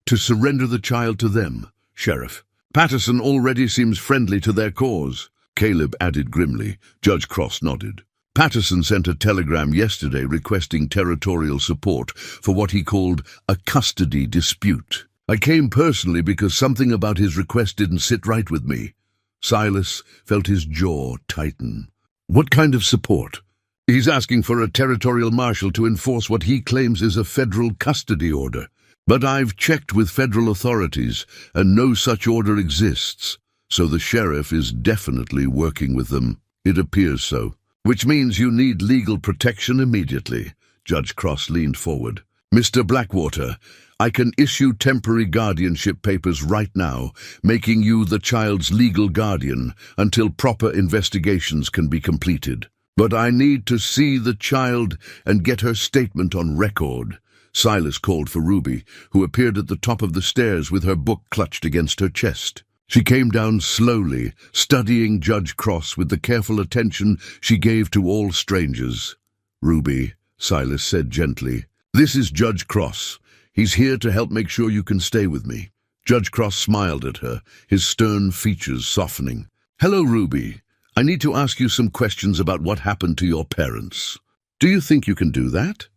to surrender the child to them. Sheriff Patterson already seems friendly to their cause," Caleb added grimly. Judge Cross nodded. "Patterson sent a telegram yesterday requesting territorial support for what he called a custody dispute. I came personally because something about his request didn't sit right with me." Silas felt his jaw tighten. "What kind of support?" "He's asking for a territorial marshal to enforce what he claims is a federal custody order. But I've checked with federal authorities, and no such order exists. So the sheriff is definitely working with them. It appears so. Which means you need legal protection immediately." Judge Cross leaned forward. "Mr. Blackwater, I can issue temporary guardianship papers right now, making you the child's legal guardian until proper investigations can be completed. But I need to see the child and get her statement on record." Silas called for Ruby, who appeared at the top of the stairs with her book clutched against her chest. She came down slowly, studying Judge Cross with the careful attention she gave to all strangers. "Ruby," Silas said gently, This is Judge Cross. He's here to help make sure you can stay with me." Judge Cross smiled at her, his stern features softening. "Hello, Ruby. I need to ask you some questions about what happened to your parents. Do you think you can do that?"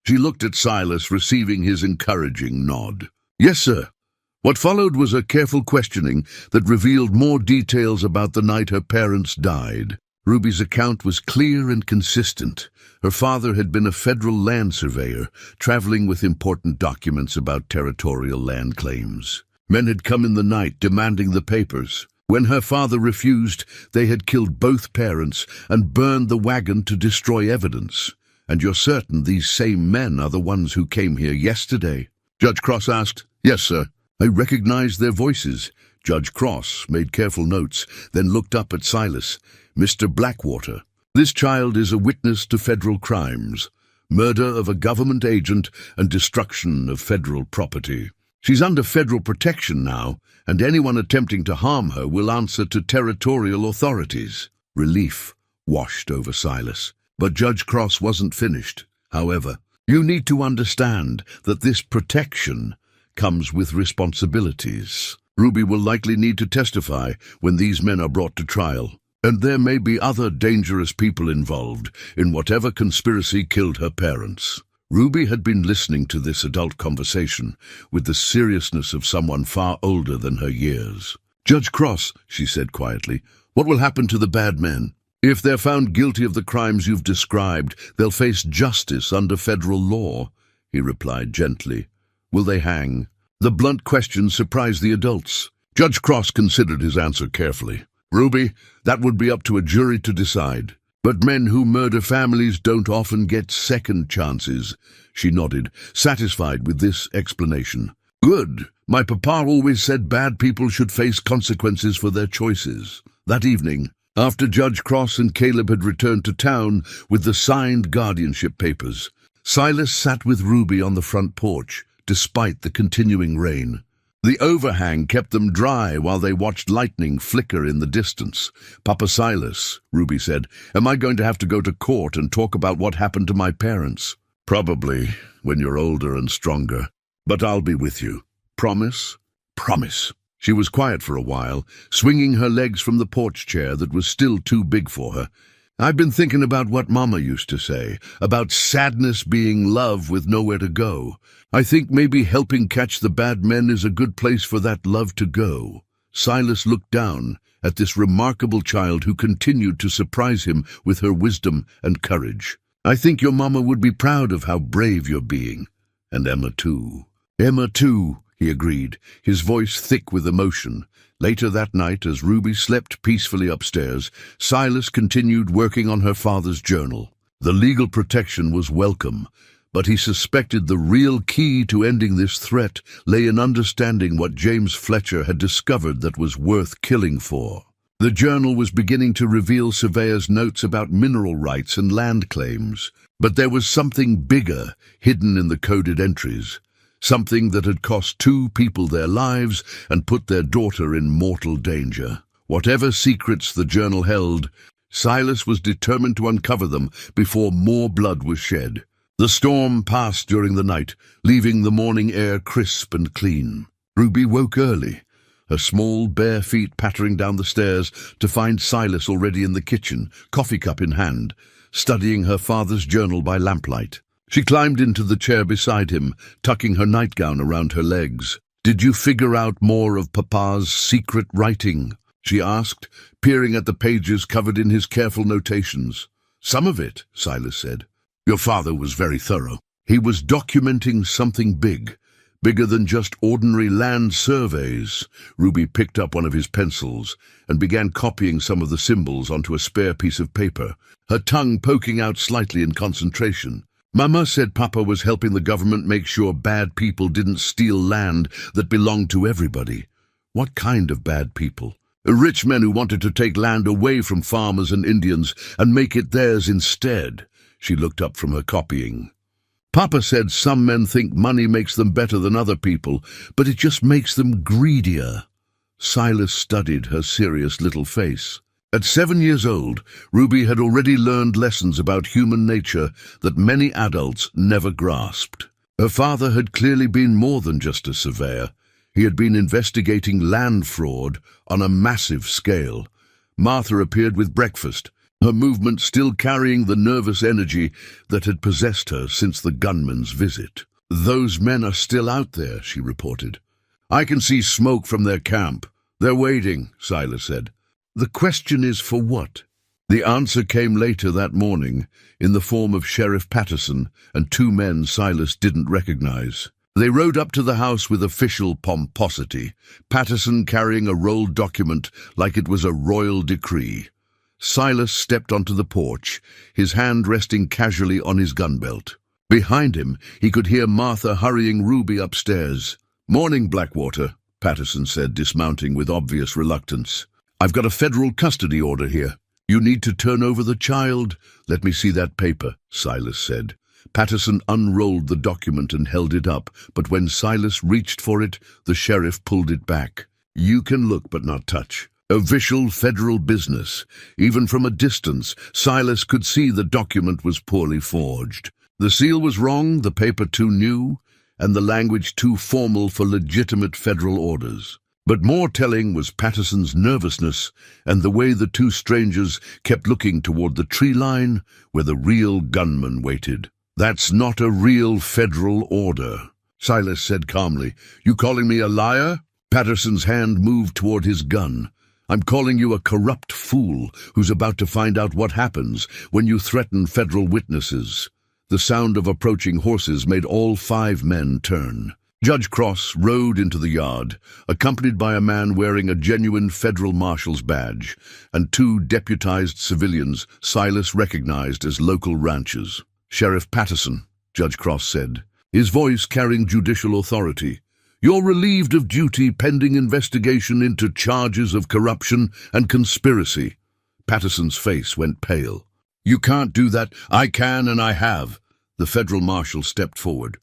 She looked at Silas, receiving his encouraging nod. "Yes, sir." What followed was a careful questioning that revealed more details about the night her parents died. Ruby's account was clear and consistent. Her father had been a federal land surveyor, traveling with important documents about territorial land claims. Men had come in the night demanding the papers. When her father refused, they had killed both parents and burned the wagon to destroy evidence. "And you're certain these same men are the ones who came here yesterday?" Judge Cross asked. "Yes, sir. I recognized their voices." Judge Cross made careful notes, then looked up at Silas. "Mr. Blackwater, this child is a witness to federal crimes, murder of a government agent and destruction of federal property. She's under federal protection now, and anyone attempting to harm her will answer to territorial authorities." Relief washed over Silas. But Judge Cross wasn't finished. "However, you need to understand that this protection comes with responsibilities. Ruby will likely need to testify when these men are brought to trial, and there may be other dangerous people involved in whatever conspiracy killed her parents." Ruby had been listening to this adult conversation with the seriousness of someone far older than her years. "Judge Cross," she said quietly, "what will happen to the bad men? If they're found guilty of the crimes you've described, they'll face justice under federal law," he replied gently. "Will they hang?" The blunt question surprised the adults. Judge Cross considered his answer carefully. "Ruby, that would be up to a jury to decide. But men who murder families don't often get second chances." She nodded, satisfied with this explanation. "Good. My papa always said bad people should face consequences for their choices." That evening, after Judge Cross and Caleb had returned to town with the signed guardianship papers, Silas sat with Ruby on the front porch, despite the continuing rain. The overhang kept them dry while they watched lightning flicker in the distance. "Papa Silas," Ruby said, "am I going to have to go to court and talk about what happened to my parents?" "Probably, when you're older and stronger. But I'll be with you. Promise?" "Promise." She was quiet for a while, swinging her legs from the porch chair that was still too big for her. "I've been thinking about what Mama used to say, about sadness being love with nowhere to go. I think maybe helping catch the bad men is a good place for that love to go." Silas looked down at this remarkable child who continued to surprise him with her wisdom and courage. "I think your Mama would be proud of how brave you're being. And Emma too." "Emma too," he agreed, his voice thick with emotion. Later that night, as Ruby slept peacefully upstairs, Silas continued working on her father's journal. The legal protection was welcome, but he suspected the real key to ending this threat lay in understanding what James Fletcher had discovered that was worth killing for. The journal was beginning to reveal surveyors' notes about mineral rights and land claims, but there was something bigger hidden in the coded entries. Something that had cost 2 people their lives and put their daughter in mortal danger. Whatever secrets the journal held, Silas was determined to uncover them before more blood was shed. The storm passed during the night, leaving the morning air crisp and clean. Ruby woke early, her small bare feet pattering down the stairs to find Silas already in the kitchen, coffee cup in hand, studying her father's journal by lamplight. She climbed into the chair beside him, tucking her nightgown around her legs. "Did you figure out more of Papa's secret writing?" she asked, peering at the pages covered in his careful notations. "Some of it," Silas said. "Your father was very thorough. He was documenting something big, bigger than just ordinary land surveys." Ruby picked up one of his pencils and began copying some of the symbols onto a spare piece of paper, her tongue poking out slightly in concentration. "Mama said Papa was helping the government make sure bad people didn't steal land that belonged to everybody." "What kind of bad people?" "Rich men who wanted to take land away from farmers and Indians and make it theirs instead." She looked up from her copying. "Papa said some men think money makes them better than other people, but it just makes them greedier." Silas studied her serious little face. At 7 years old, Ruby had already learned lessons about human nature that many adults never grasped. Her father had clearly been more than just a surveyor. He had been investigating land fraud on a massive scale. Martha appeared with breakfast, her movement still carrying the nervous energy that had possessed her since the gunman's visit. "Those men are still out there," she reported. "I can see smoke from their camp. They're waiting," Silas said. "The question is for what?" The answer came later that morning, in the form of Sheriff Patterson and 2 men Silas didn't recognize. They rode up to the house with official pomposity, Patterson carrying a rolled document like it was a royal decree. Silas stepped onto the porch, his hand resting casually on his gun belt. Behind him, he could hear Martha hurrying Ruby upstairs. "Morning, Blackwater," Patterson said, dismounting with obvious reluctance. "I've got a federal custody order here. You need to turn over the child." "Let me see that paper," Silas said. Patterson unrolled the document and held it up, but when Silas reached for it, the sheriff pulled it back. "You can look but not touch. Official federal business." Even from a distance, Silas could see the document was poorly forged. The seal was wrong, the paper too new, and the language too formal for legitimate federal orders. But more telling was Patterson's nervousness and the way the 2 strangers kept looking toward the tree line where the real gunman waited. "That's not a real federal order," Silas said calmly. "You calling me a liar?" Patterson's hand moved toward his gun. "I'm calling you a corrupt fool who's about to find out what happens when you threaten federal witnesses." The sound of approaching horses made all 5 men turn. Judge Cross rode into the yard, accompanied by a man wearing a genuine federal marshal's badge, and 2 deputized civilians Silas recognized as local ranchers. "Sheriff Patterson," Judge Cross said, his voice carrying judicial authority. "You're relieved of duty pending investigation into charges of corruption and conspiracy." Patterson's face went pale. "You can't do that." "I can, and I have." The federal marshal stepped forward.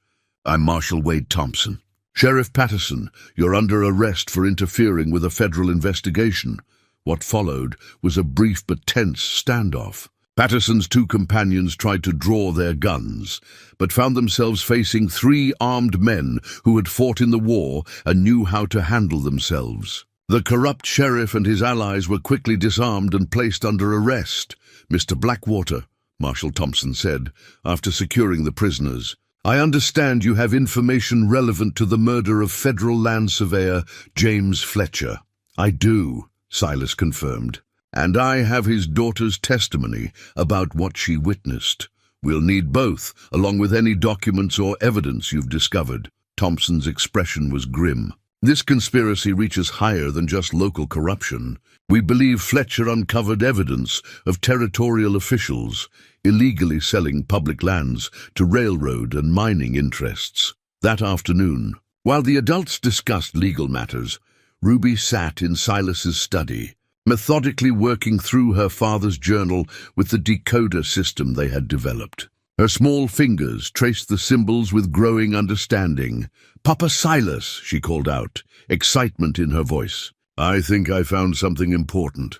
"I'm Marshal Wade Thompson." "Sheriff Patterson, you're under arrest for interfering with a federal investigation." What followed was a brief but tense standoff. Patterson's 2 companions tried to draw their guns, but found themselves facing 3 armed men who had fought in the war and knew how to handle themselves. The corrupt sheriff and his allies were quickly disarmed and placed under arrest. "Mr. Blackwater," Marshal Thompson said, after securing the prisoners, "I understand you have information relevant to the murder of federal land surveyor James Fletcher." "I do," Silas confirmed. "And I have his daughter's testimony about what she witnessed. We'll need both, along with any documents or evidence you've discovered." Thompson's expression was grim. "This conspiracy reaches higher than just local corruption. We believe Fletcher uncovered evidence of territorial officials illegally selling public lands to railroad and mining interests." That afternoon, while the adults discussed legal matters, Ruby sat in Silas's study, methodically working through her father's journal with the decoder system they had developed. Her small fingers traced the symbols with growing understanding. "Papa Silas," she called out, excitement in her voice. "I think I found something important."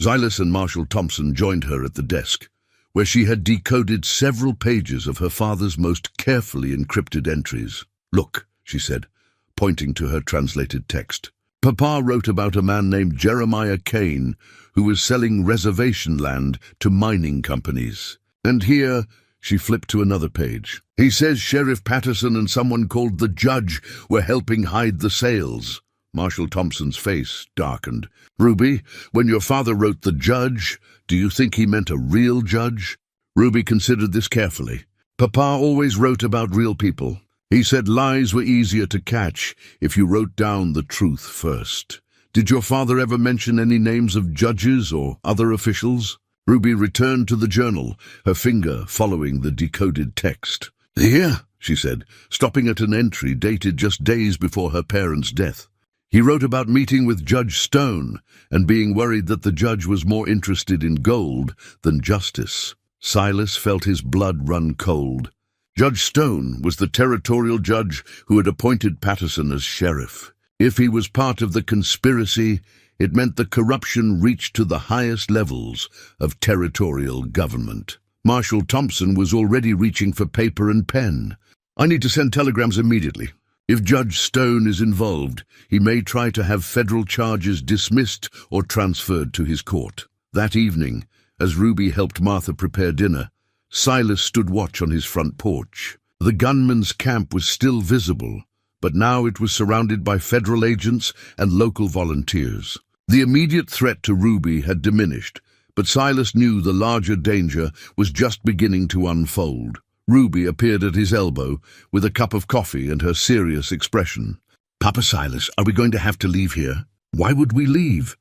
Silas and Marshal Thompson joined her at the desk, where she had decoded several pages of her father's most carefully encrypted entries. "Look," she said, pointing to her translated text. "Papa wrote about a man named Jeremiah Kane who was selling reservation land to mining companies. And here," she flipped to another page, "he says Sheriff Patterson and someone called the Judge were helping hide the sales." Marshal Thompson's face darkened. "Ruby, when your father wrote the Judge, do you think he meant a real judge?" Ruby considered this carefully. "Papa always wrote about real people. He said lies were easier to catch if you wrote down the truth first." "Did your father ever mention any names of judges or other officials?" Ruby returned to the journal, her finger following the decoded text. "Here," she said, stopping at an entry dated just days before her parents' death. "He wrote about meeting with Judge Stone and being worried that the judge was more interested in gold than justice." Silas felt his blood run cold. Judge Stone was the territorial judge who had appointed Patterson as sheriff. If he was part of the conspiracy, It meant the corruption reached to the highest levels of territorial government. Marshal Thompson was already reaching for paper and pen. "I need to send telegrams immediately. If Judge Stone is involved, he may try to have federal charges dismissed or transferred to his court." That evening, as Ruby helped Martha prepare dinner, Silas stood watch on his front porch. The gunman's camp was still visible, but now it was surrounded by federal agents and local volunteers. The immediate threat to Ruby had diminished, but Silas knew the larger danger was just beginning to unfold. Ruby appeared at his elbow with a cup of coffee and her serious expression. "Papa Silas, are we going to have to leave here?" "Why would we leave?"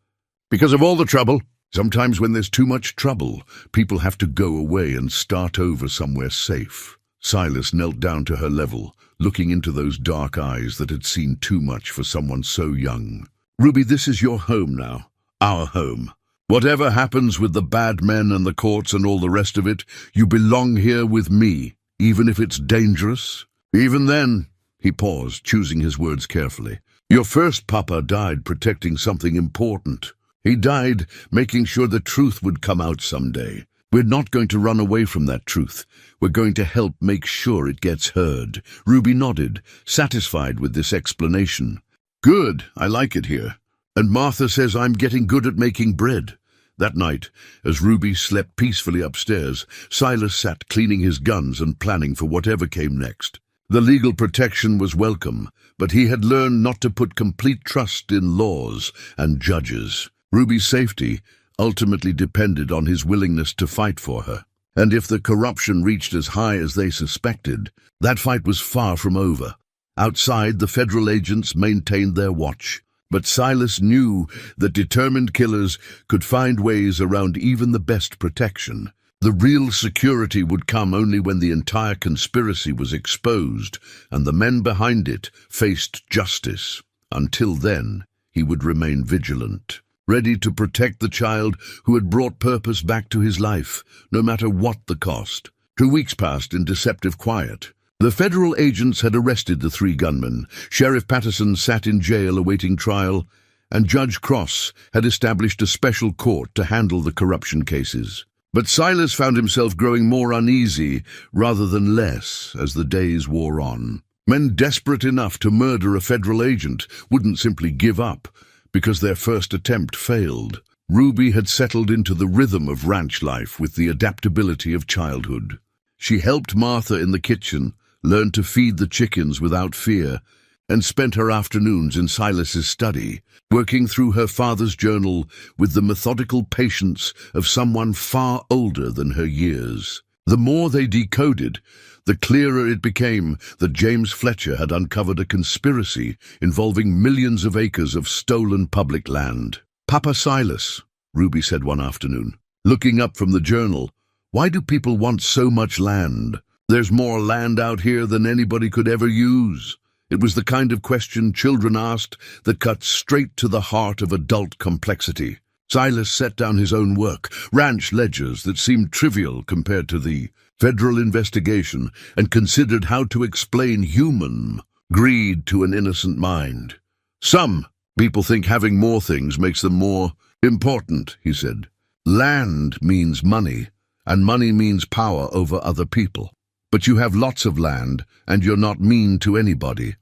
"Because of all the trouble. Sometimes when there's too much trouble, people have to go away and start over somewhere safe." Silas knelt down to her level, looking into those dark eyes that had seen too much for someone so young. "Ruby, this is your home now. Our home. Whatever happens with the bad men and the courts and all the rest of it, you belong here with me, even if it's dangerous. Even then," he paused, choosing his words carefully, "your first papa died protecting something important. He died making sure the truth would come out someday. We're not going to run away from that truth. We're going to help make sure it gets heard." Ruby nodded, satisfied with this explanation. "Good, I like it here. And Martha says I'm getting good at making bread." That night, as Ruby slept peacefully upstairs, Silas sat cleaning his guns and planning for whatever came next. The legal protection was welcome, but he had learned not to put complete trust in laws and judges. Ruby's safety ultimately depended on his willingness to fight for her. And if the corruption reached as high as they suspected, that fight was far from over. Outside, the federal agents maintained their watch, but Silas knew that determined killers could find ways around even the best protection. The real security would come only when the entire conspiracy was exposed and the men behind it faced justice. Until then, he would remain vigilant, ready to protect the child who had brought purpose back to his life, no matter what the cost. 2 weeks passed in deceptive quiet. The federal agents had arrested the 3 gunmen. Sheriff Patterson sat in jail awaiting trial, and Judge Cross had established a special court to handle the corruption cases. But Silas found himself growing more uneasy rather than less as the days wore on. Men desperate enough to murder a federal agent wouldn't simply give up because their first attempt failed. Ruby had settled into the rhythm of ranch life with the adaptability of childhood. She helped Martha in the kitchen, learned to feed the chickens without fear, and spent her afternoons in Silas's study, working through her father's journal with the methodical patience of someone far older than her years. The more they decoded, the clearer it became that James Fletcher had uncovered a conspiracy involving millions of acres of stolen public land. "Papa Silas," Ruby said one afternoon, looking up from the journal, "why do people want so much land? There's more land out here than anybody could ever use." It was the kind of question children asked that cut straight to the heart of adult complexity. Silas set down his own work, ranch ledgers that seemed trivial compared to the federal investigation, and considered how to explain human greed to an innocent mind. "Some people think having more things makes them more important," he said. "Land means money, and money means power over other people. But you have lots of land, and you're not mean to anybody.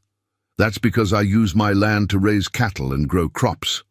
That's because I use my land to raise cattle and grow crops,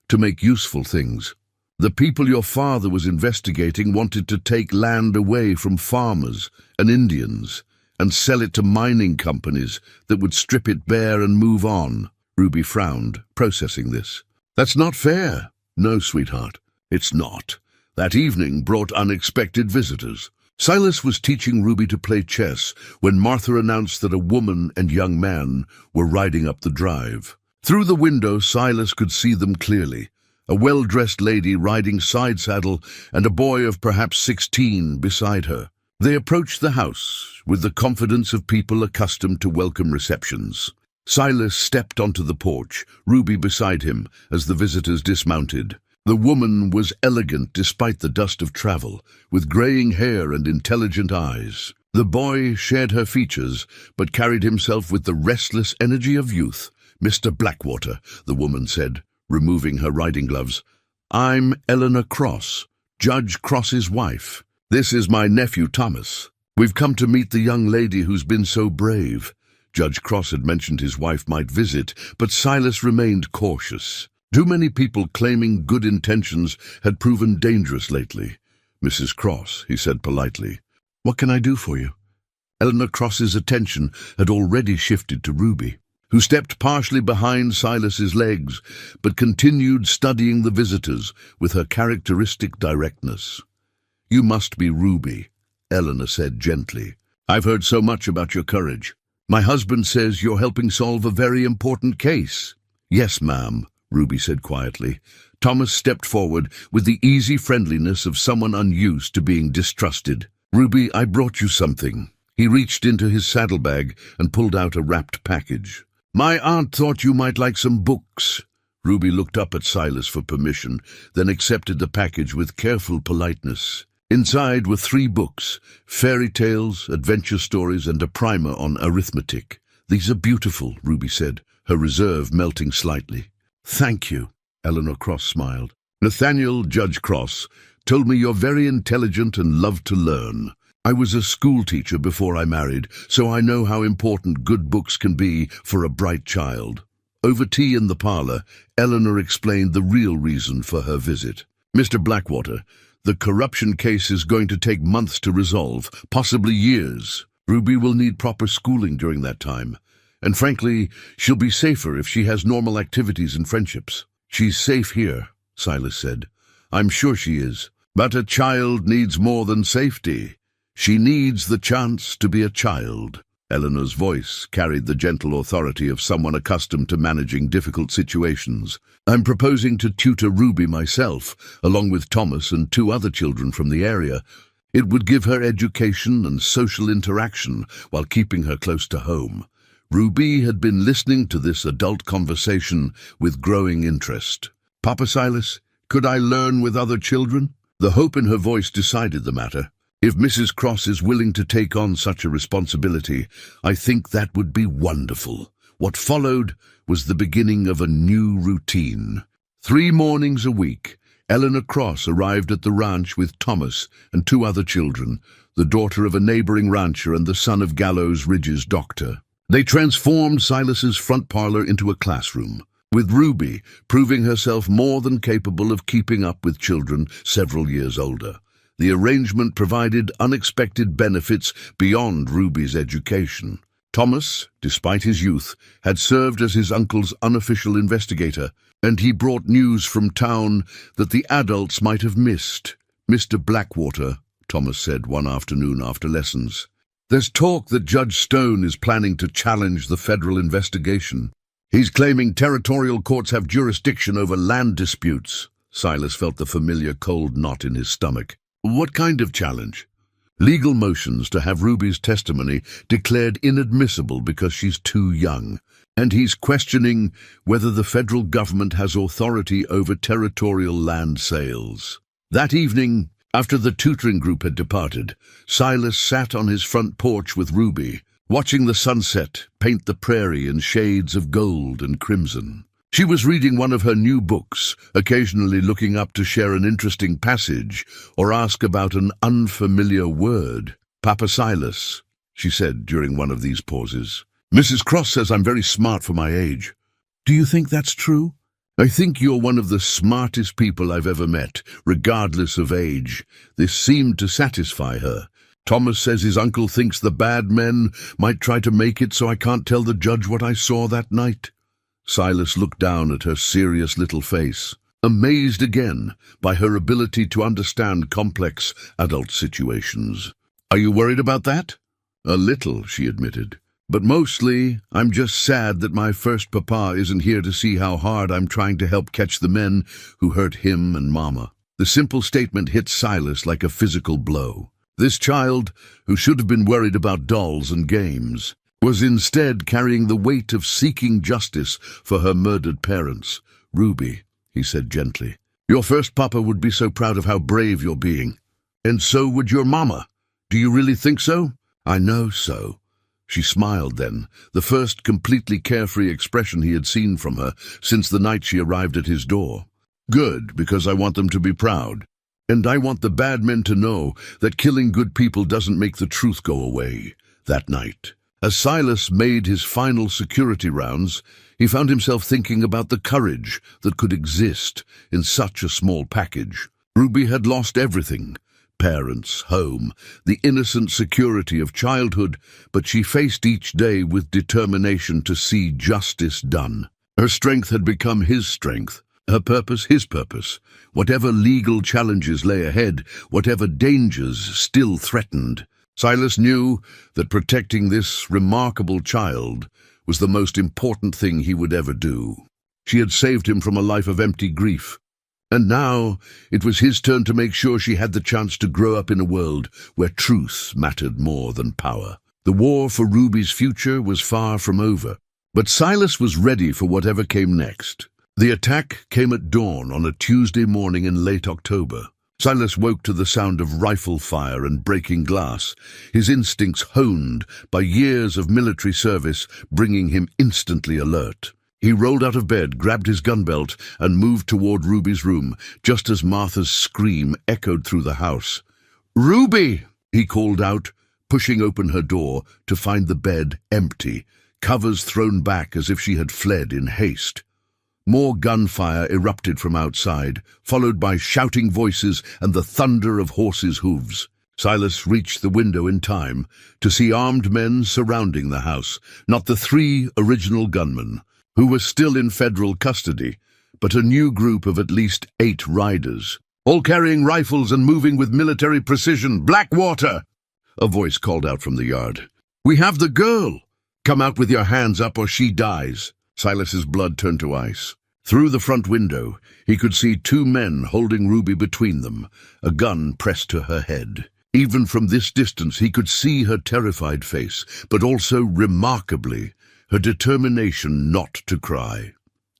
to make useful things. The people your father was investigating wanted to take land away from farmers and Indians and sell it to mining companies that would strip it bare and move on." Ruby frowned, processing this. "That's not fair." "No, sweetheart, it's not." That evening brought unexpected visitors. Silas was teaching Ruby to play chess when Martha announced that a woman and young man were riding up the drive. Through the window, Silas could see them clearly, a well-dressed lady riding side saddle and a boy of perhaps 16 beside her. They approached the house with the confidence of people accustomed to welcome receptions. Silas stepped onto the porch, Ruby beside him, as the visitors dismounted. The woman was elegant despite the dust of travel, with graying hair and intelligent eyes. The boy shared her features, but carried himself with the restless energy of youth. "Mr. Blackwater," the woman said, removing her riding gloves. "I'm Eleanor Cross, Judge Cross's wife. This is my nephew Thomas. We've come to meet the young lady who's been so brave." Judge Cross had mentioned his wife might visit, but Silas remained cautious. Too many people claiming good intentions had proven dangerous lately. "Mrs. Cross," he said politely, "what can I do for you?" Eleanor Cross's attention had already shifted to Ruby, who stepped partially behind Silas's legs, but continued studying the visitors with her characteristic directness. "You must be Ruby," Eleanor said gently. "I've heard so much about your courage. My husband says you're helping solve a very important case." "Yes, ma'am," Ruby said quietly. Thomas stepped forward with the easy friendliness of someone unused to being distrusted. "Ruby, I brought you something." He reached into his saddlebag and pulled out a wrapped package. "My aunt thought you might like some books." Ruby looked up at Silas for permission, then accepted the package with careful politeness. Inside were 3 books, fairy tales, adventure stories, and a primer on arithmetic. "These are beautiful," Ruby said, her reserve melting slightly. "Thank you," Eleanor Cross smiled. "Nathaniel, Judge Cross, told me you're very intelligent and love to learn. I was a school teacher before I married, so I know how important good books can be for a bright child." Over tea in the parlor, Eleanor explained the real reason for her visit. "Mr. Blackwater, the corruption case is going to take months to resolve, possibly years. Ruby will need proper schooling during that time. And frankly, she'll be safer if she has normal activities and friendships." "She's safe here," Silas said. "I'm sure she is. But a child needs more than safety. She needs the chance to be a child." Eleanor's voice carried the gentle authority of someone accustomed to managing difficult situations. "I'm proposing to tutor Ruby myself, along with Thomas and 2 other children from the area. It would give her education and social interaction while keeping her close to home." Ruby had been listening to this adult conversation with growing interest. "Papa Silas, could I learn with other children?" The hope in her voice decided the matter. "If Mrs. Cross is willing to take on such a responsibility, I think that would be wonderful." What followed was the beginning of a new routine. 3 mornings a week, Eleanor Cross arrived at the ranch with Thomas and 2 other children, the daughter of a neighboring rancher and the son of Gallows Ridge's doctor. They transformed Silas's front parlor into a classroom, with Ruby proving herself more than capable of keeping up with children several years older. The arrangement provided unexpected benefits beyond Ruby's education. Thomas, despite his youth, had served as his uncle's unofficial investigator, and he brought news from town that the adults might have missed. "Mr. Blackwater," Thomas said one afternoon after lessons, "there's talk that Judge Stone is planning to challenge the federal investigation. He's claiming territorial courts have jurisdiction over land disputes." Silas felt the familiar cold knot in his stomach. "What kind of challenge?" "Legal motions to have Ruby's testimony declared inadmissible because she's too young. And he's questioning whether the federal government has authority over territorial land sales." That evening, after the tutoring group had departed, Silas sat on his front porch with Ruby, watching the sunset paint the prairie in shades of gold and crimson. She was reading one of her new books, occasionally looking up to share an interesting passage or ask about an unfamiliar word. "Papa Silas," she said during one of these pauses, "Mrs. Cross says I'm very smart for my age. Do you think that's true?" "I think you're one of the smartest people I've ever met, regardless of age." This seemed to satisfy her. "Thomas says his uncle thinks the bad men might try to make it, so I can't tell the judge what I saw that night." Silas looked down at her serious little face, amazed again by her ability to understand complex adult situations. "Are you worried about that?" "A little," she admitted. "But mostly, I'm just sad that my first papa isn't here to see how hard I'm trying to help catch the men who hurt him and Mama." The simple statement hit Silas like a physical blow. This child, who should have been worried about dolls and games, was instead carrying the weight of seeking justice for her murdered parents. "Ruby," he said gently, "your first papa would be so proud of how brave you're being. And so would your mama. Do you really think so?" "I know so." She smiled then, the first completely carefree expression he had seen from her since the night she arrived at his door. Good, because I want them to be proud. And I want the bad men to know that killing good people doesn't make the truth go away. That night, as Silas made his final security rounds, he found himself thinking about the courage that could exist in such a small package. Ruby had lost everything. Parents, home, the innocent security of childhood, but she faced each day with determination to see justice done. Her strength had become his strength, her purpose his purpose. Whatever legal challenges lay ahead, whatever dangers still threatened, Silas knew that protecting this remarkable child was the most important thing he would ever do. She had saved him from a life of empty grief. And now it was his turn to make sure she had the chance to grow up in a world where truth mattered more than power. The war for Ruby's future was far from over, but Silas was ready for whatever came next. The attack came at dawn on a Tuesday morning in late October. Silas woke to the sound of rifle fire and breaking glass, his instincts honed by years of military service bringing him instantly alert. He rolled out of bed, grabbed his gun belt, and moved toward Ruby's room, just as Martha's scream echoed through the house. "Ruby!" he called out, pushing open her door to find the bed empty, covers thrown back as if she had fled in haste. More gunfire erupted from outside, followed by shouting voices and the thunder of horses' hooves. Silas reached the window in time to see armed men surrounding the house, not the 3 original gunmen, who were still in federal custody, but a new group of at least 8 riders, all carrying rifles and moving with military precision. "Blackwater!" a voice called out from the yard. "We have the girl! Come out with your hands up or she dies." Silas's blood turned to ice. Through the front window, he could see 2 men holding Ruby between them, a gun pressed to her head. Even from this distance, he could see her terrified face, but also, remarkably, her determination not to cry.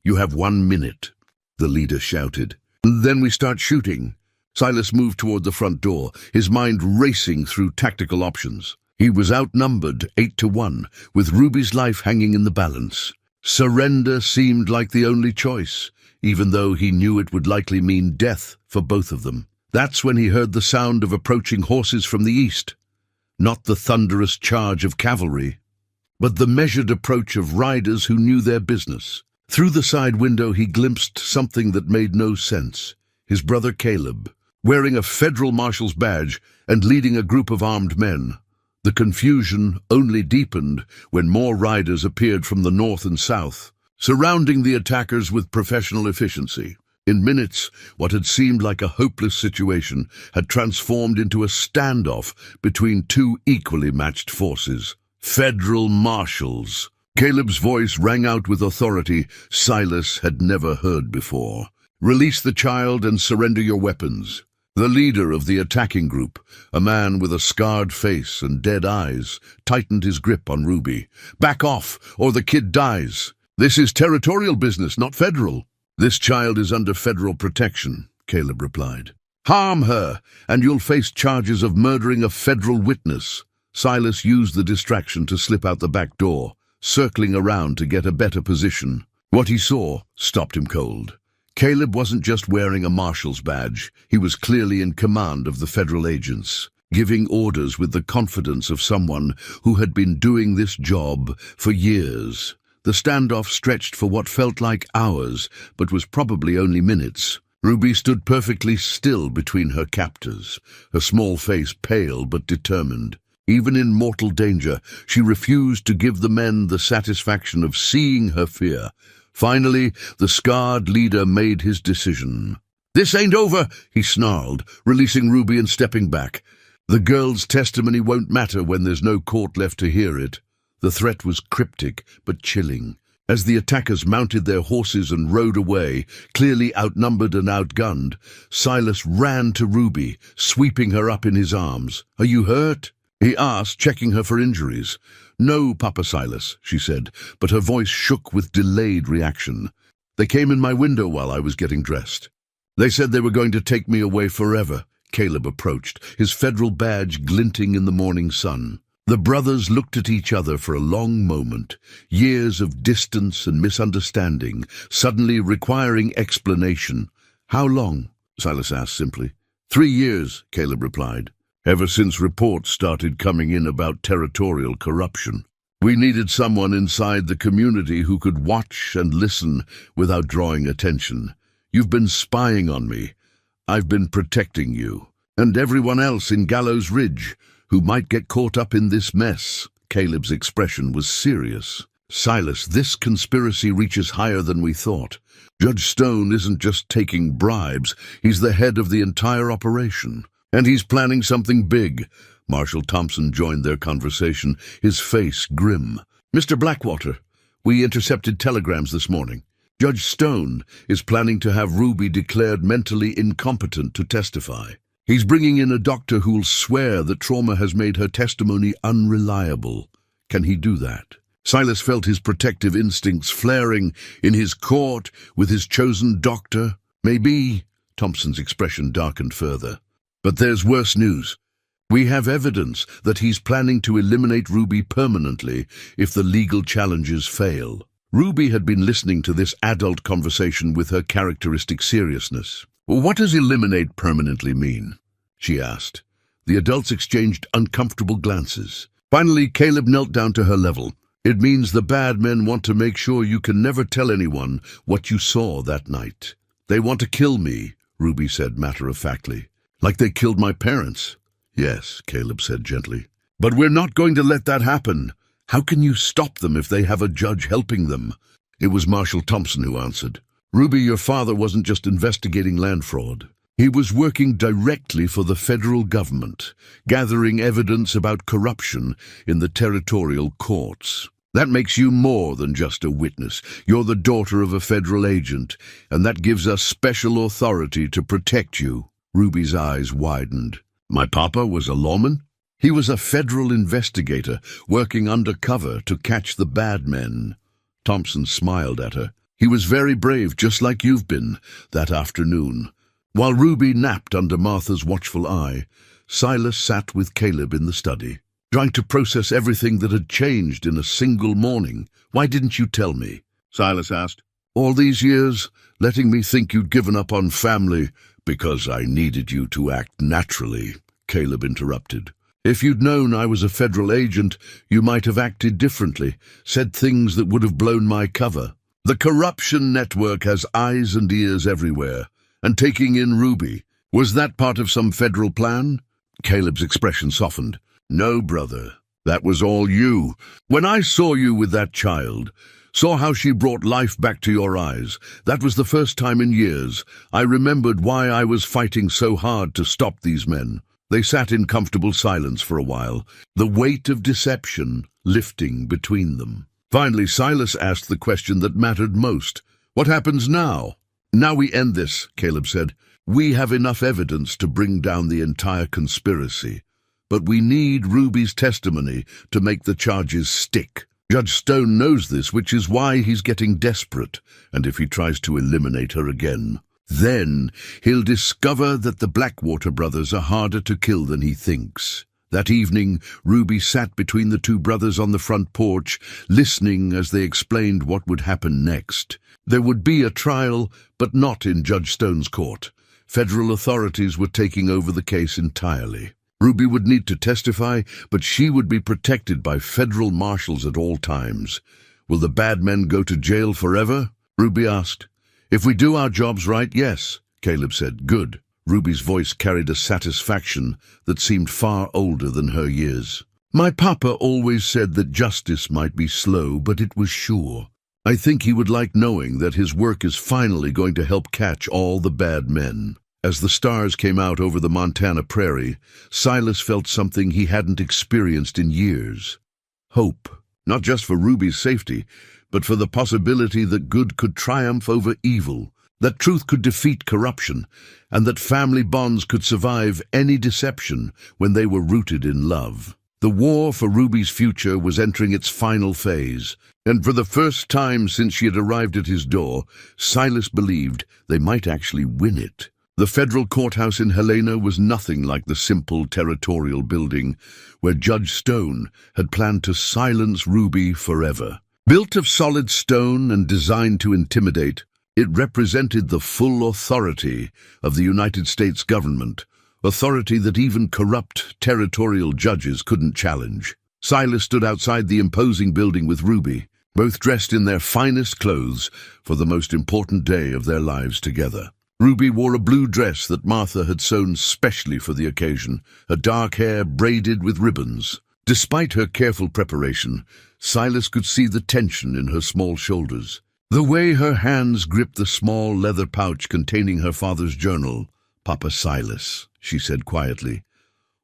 "You have 1 minute, the leader shouted. "Then we start shooting." Silas moved toward the front door, his mind racing through tactical options. He was outnumbered 8-1, with Ruby's life hanging in the balance. Surrender seemed like the only choice, even though he knew it would likely mean death for both of them. That's when he heard the sound of approaching horses from the east. Not the thunderous charge of cavalry, but the measured approach of riders who knew their business. Through the side window he glimpsed something that made no sense. His brother Caleb, wearing a federal marshal's badge and leading a group of armed men. The confusion only deepened when more riders appeared from the north and south, surrounding the attackers with professional efficiency. In minutes, what had seemed like a hopeless situation had transformed into a standoff between 2 equally matched forces. Federal marshals. Caleb's voice rang out with authority Silas had never heard before. "Release the child and surrender your weapons." The leader of the attacking group, a man with a scarred face and dead eyes, tightened his grip on Ruby. "Back off, or the kid dies. This is territorial business, not federal." "This child is under federal protection," Caleb replied. "Harm her, and you'll face charges of murdering a federal witness." Silas used the distraction to slip out the back door, circling around to get a better position. What he saw stopped him cold. Caleb wasn't just wearing a marshal's badge. He was clearly in command of the federal agents, giving orders with the confidence of someone who had been doing this job for years. The standoff stretched for what felt like hours, but was probably only minutes. Ruby stood perfectly still between her captors, her small face pale but determined. Even in mortal danger, she refused to give the men the satisfaction of seeing her fear. Finally, the scarred leader made his decision. "This ain't over," he snarled, releasing Ruby and stepping back. The girl's testimony won't matter when there's no court left to hear it. The threat was cryptic but chilling. As the attackers mounted their horses and rode away, clearly outnumbered and outgunned, Silas ran to Ruby, sweeping her up in his arms. "Are you hurt?" he asked, checking her for injuries. "No, Papa Silas," she said, but her voice shook with delayed reaction. "They came in my window while I was getting dressed. They said they were going to take me away forever." Caleb approached, his federal badge glinting in the morning sun. The brothers looked at each other for a long moment, years of distance and misunderstanding, suddenly requiring explanation. "How long?" Silas asked simply. 3 years, Caleb replied. "Ever since reports started coming in about territorial corruption. We needed someone inside the community who could watch and listen without drawing attention. You've been spying on me. I've been protecting you. And everyone else in Gallows Ridge who might get caught up in this mess." Caleb's expression was serious. "Silas, this conspiracy reaches higher than we thought. Judge Stone isn't just taking bribes, he's the head of the entire operation. And he's planning something big." Marshal Thompson joined their conversation, his face grim. "Mr. Blackwater, we intercepted telegrams this morning. Judge Stone is planning to have Ruby declared mentally incompetent to testify. He's bringing in a doctor who'll swear that trauma has made her testimony unreliable. Can he do that?" Silas felt his protective instincts flaring in his court with his chosen doctor. "Maybe," Thompson's expression darkened further. "But there's worse news. We have evidence that he's planning to eliminate Ruby permanently if the legal challenges fail." Ruby had been listening to this adult conversation with her characteristic seriousness. "What does eliminate permanently mean?" she asked. The adults exchanged uncomfortable glances. Finally, Caleb knelt down to her level. "It means the bad men want to make sure you can never tell anyone what you saw that night. They want to kill me," Ruby said matter-of-factly. "Like they killed my parents." "Yes," Caleb said gently. "But we're not going to let that happen. How can you stop them if they have a judge helping them?" It was Marshal Thompson who answered. "Ruby, your father wasn't just investigating land fraud. He was working directly for the federal government, gathering evidence about corruption in the territorial courts. That makes you more than just a witness. You're the daughter of a federal agent, and that gives us special authority to protect you." Ruby's eyes widened. "My papa was a lawman?" "He was a federal investigator, working undercover to catch the bad men." Thompson smiled at her. "He was very brave, just like you've been, that afternoon." While Ruby napped under Martha's watchful eye, Silas sat with Caleb in the study, trying to process everything that had changed in a single morning. "Why didn't you tell me?" Silas asked. "All these years, letting me think you'd given up on family because I needed you to act naturally," Caleb interrupted. "If you'd known I was a federal agent, you might have acted differently, said things that would have blown my cover. The corruption network has eyes and ears everywhere, and taking in Ruby, was that part of some federal plan?" Caleb's expression softened. "No, brother, that was all you. When I saw you with that child, saw how she brought life back to your eyes, that was the first time in years I remembered why I was fighting so hard to stop these men." They sat in comfortable silence for a while, the weight of deception lifting between them. Finally, Silas asked the question that mattered most. "What happens now?" "Now we end this," Caleb said. "We have enough evidence to bring down the entire conspiracy. But we need Ruby's testimony to make the charges stick. Judge Stone knows this, which is why he's getting desperate, and if he tries to eliminate her again, then he'll discover that the Blackwater brothers are harder to kill than he thinks." That evening, Ruby sat between the two brothers on the front porch, listening as they explained what would happen next. There would be a trial, but not in Judge Stone's court. Federal authorities were taking over the case entirely. Ruby would need to testify, but she would be protected by federal marshals at all times. "Will the bad men go to jail forever?" Ruby asked. "If we do our jobs right, yes," Caleb said. "Good." Ruby's voice carried a satisfaction that seemed far older than her years. "My papa always said that justice might be slow, but it was sure. I think he would like knowing that his work is finally going to help catch all the bad men." As the stars came out over the Montana prairie, Silas felt something he hadn't experienced in years. Hope, not just for Ruby's safety, but for the possibility that good could triumph over evil, that truth could defeat corruption, and that family bonds could survive any deception when they were rooted in love. The war for Ruby's future was entering its final phase, and for the first time since she had arrived at his door, Silas believed they might actually win it. The federal courthouse in Helena was nothing like the simple territorial building where Judge Stone had planned to silence Ruby forever. Built of solid stone and designed to intimidate, it represented the full authority of the United States government, authority that even corrupt territorial judges couldn't challenge. Silas stood outside the imposing building with Ruby, both dressed in their finest clothes for the most important day of their lives together. Ruby wore a blue dress that Martha had sewn specially for the occasion, her dark hair braided with ribbons. Despite her careful preparation, Silas could see the tension in her small shoulders. The way her hands gripped the small leather pouch containing her father's journal. "Papa Silas," she said quietly,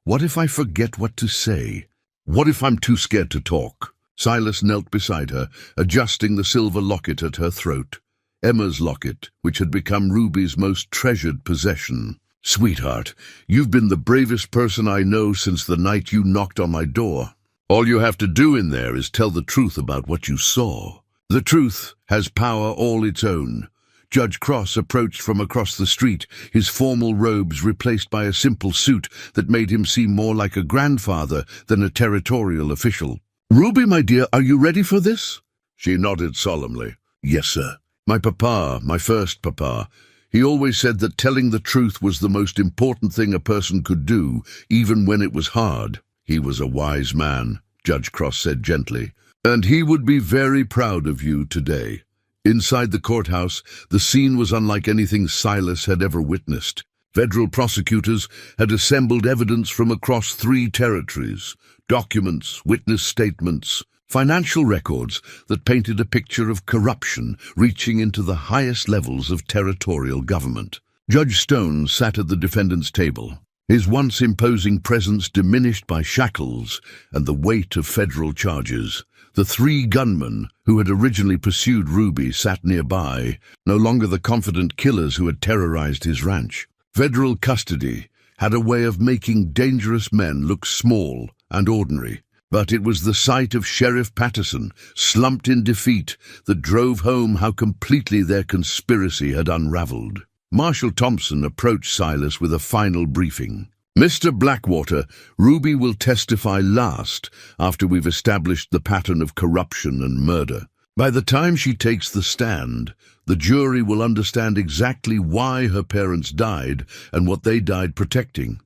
"what if I forget what to say? What if I'm too scared to talk?" Silas knelt beside her, adjusting the silver locket at her throat. Emma's locket, which had become Ruby's most treasured possession. "Sweetheart, you've been the bravest person I know since the night you knocked on my door. All you have to do in there is tell the truth about what you saw. The truth has power all its own." Judge Cross approached from across the street, his formal robes replaced by a simple suit that made him seem more like a grandfather than a territorial official. "Ruby, my dear, are you ready for this?" She nodded solemnly. "Yes, sir. My papa, my first papa, he always said that telling the truth was the most important thing a person could do, even when it was hard." "He was a wise man," Judge Cross said gently, "and he would be very proud of you today." Inside the courthouse, the scene was unlike anything Silas had ever witnessed. Federal prosecutors had assembled evidence from across 3 territories, documents, witness statements, financial records that painted a picture of corruption reaching into the highest levels of territorial government. Judge Stone sat at the defendant's table, his once imposing presence diminished by shackles and the weight of federal charges. The 3 gunmen who had originally pursued Ruby sat nearby, no longer the confident killers who had terrorized his ranch. Federal custody had a way of making dangerous men look small and ordinary. But it was the sight of Sheriff Patterson, slumped in defeat, that drove home how completely their conspiracy had unraveled. Marshal Thompson approached Silas with a final briefing. "Mr. Blackwater, Ruby will testify last after we've established the pattern of corruption and murder. By the time she takes the stand, the jury will understand exactly why her parents died and what they died protecting."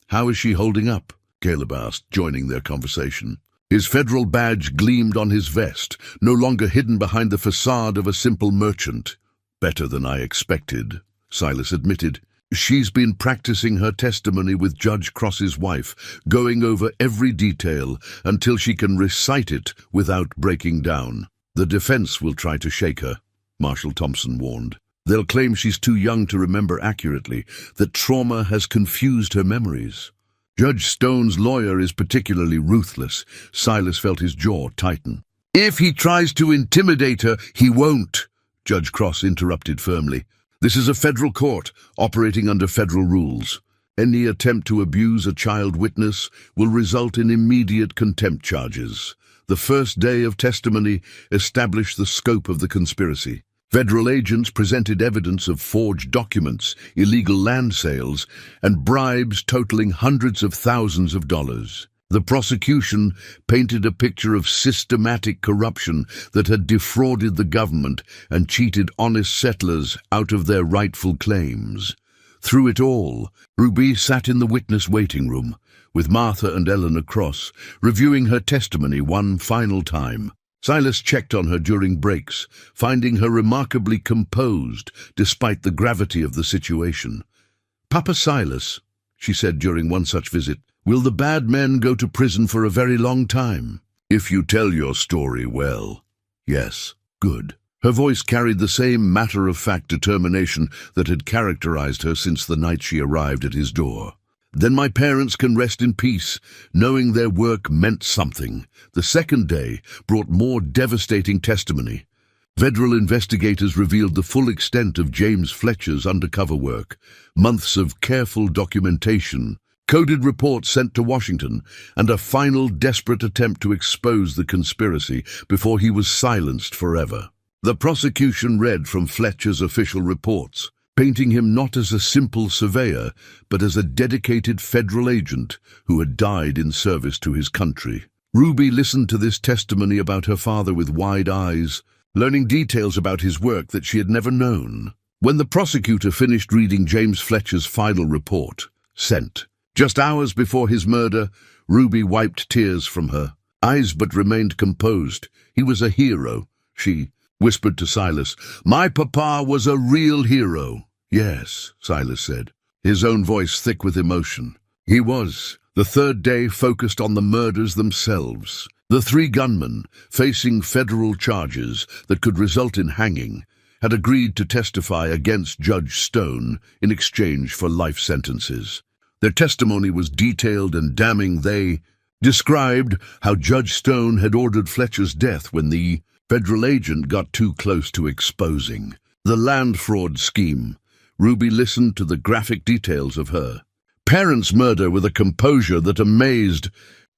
"How is she holding up?" Caleb asked, joining their conversation. His federal badge gleamed on his vest, no longer hidden behind the facade of a simple merchant. "Better than I expected," Silas admitted. "She's been practicing her testimony with Judge Cross's wife, going over every detail until she can recite it without breaking down. The defense will try to shake her," Marshal Thompson warned. "They'll claim she's too young to remember accurately, that trauma has confused her memories." "Judge Stone's lawyer is particularly ruthless." Silas felt his jaw tighten. "If he tries to intimidate her, he won't," Judge Cross interrupted firmly. "This is a federal court, operating under federal rules. Any attempt to abuse a child witness will result in immediate contempt charges. The first day of testimony established the scope of the conspiracy. Federal agents presented evidence of forged documents, illegal land sales, and bribes totaling hundreds of thousands of dollars. The prosecution painted a picture of systematic corruption that had defrauded the government and cheated honest settlers out of their rightful claims. Through it all, Ruby sat in the witness waiting room, with Martha and Eleanor Cross, reviewing her testimony one final time. Silas checked on her during breaks, finding her remarkably composed despite the gravity of the situation. "Papa Silas," she said during one such visit, "will the bad men go to prison for a very long time?" "If you tell your story well, yes." "Good." Her voice carried the same matter-of-fact determination that had characterized her since the night she arrived at his door. "Then my parents can rest in peace, knowing their work meant something." The second day brought more devastating testimony. Federal investigators revealed the full extent of James Fletcher's undercover work, months of careful documentation, coded reports sent to Washington, and a final desperate attempt to expose the conspiracy before he was silenced forever. The prosecution read from Fletcher's official reports. painting him not as a simple surveyor, but as a dedicated federal agent who had died in service to his country. Ruby listened to this testimony about her father with wide eyes, learning details about his work that she had never known. When the prosecutor finished reading James Fletcher's final report, sent just hours before his murder, Ruby wiped tears from her eyes but remained composed. He was a hero, she whispered to Silas. My papa was a real hero. Yes, Silas said, his own voice thick with emotion. He was. The third day focused on the murders themselves. The 3 gunmen, facing federal charges that could result in hanging, had agreed to testify against Judge Stone in exchange for life sentences. Their testimony was detailed and damning. They described how Judge Stone had ordered Fletcher's death when the federal agent got too close to exposing the land fraud scheme. Ruby listened to the graphic details of her parents' murder with a composure that amazed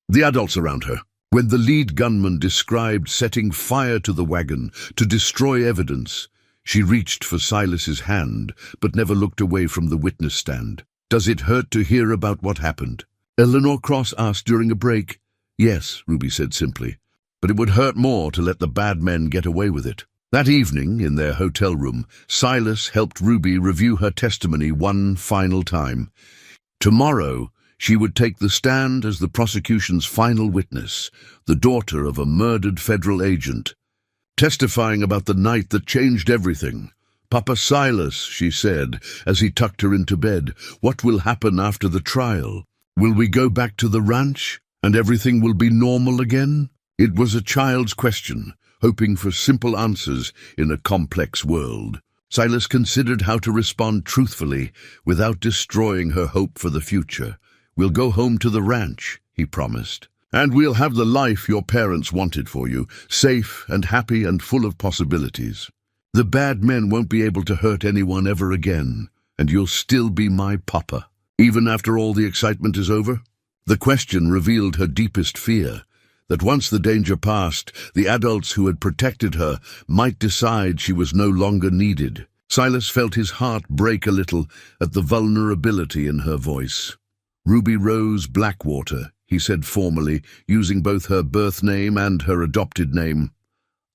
the adults around her. When the lead gunman described setting fire to the wagon to destroy evidence, she reached for Silas's hand, but never looked away from the witness stand. Does it hurt to hear about what happened? Eleanor Cross asked during a break. Yes, Ruby said simply, but it would hurt more to let the bad men get away with it. That evening, in their hotel room, Silas helped Ruby review her testimony one final time. Tomorrow, she would take the stand as the prosecution's final witness, the daughter of a murdered federal agent, testifying about the night that changed everything. Papa Silas, she said, as he tucked her into bed, what will happen after the trial? Will we go back to the ranch, and everything will be normal again? It was a child's question, hoping for simple answers in a complex world. Silas considered how to respond truthfully without destroying her hope for the future. We'll go home to the ranch, he promised, and we'll have the life your parents wanted for you, safe and happy and full of possibilities. The bad men won't be able to hurt anyone ever again, and you'll still be my papa, even after all the excitement is over. The question revealed her deepest fear, that once the danger passed, the adults who had protected her might decide she was no longer needed. Silas felt his heart break a little at the vulnerability in her voice. Ruby Rose Blackwater, he said formally, using both her birth name and her adopted name.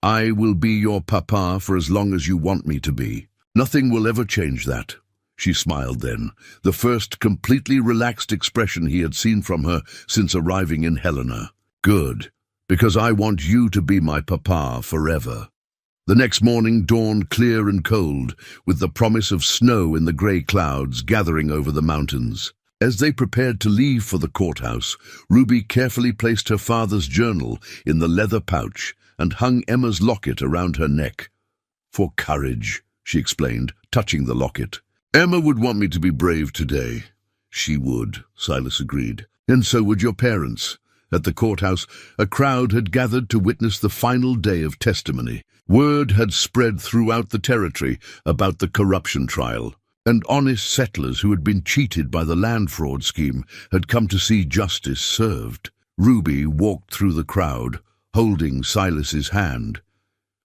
I will be your papa for as long as you want me to be. Nothing will ever change that. She smiled then, the first completely relaxed expression he had seen from her since arriving in Helena. Good, because I want you to be my papa forever. The next morning dawned clear and cold, with the promise of snow in the grey clouds gathering over the mountains. As they prepared to leave for the courthouse, Ruby carefully placed her father's journal in the leather pouch and hung Emma's locket around her neck. For courage, she explained, touching the locket. Emma would want me to be brave today. She would, Silas agreed. And so would your parents. At the courthouse, a crowd had gathered to witness the final day of testimony. Word had spread throughout the territory about the corruption trial, and honest settlers who had been cheated by the land fraud scheme had come to see justice served. Ruby walked through the crowd, holding Silas's hand,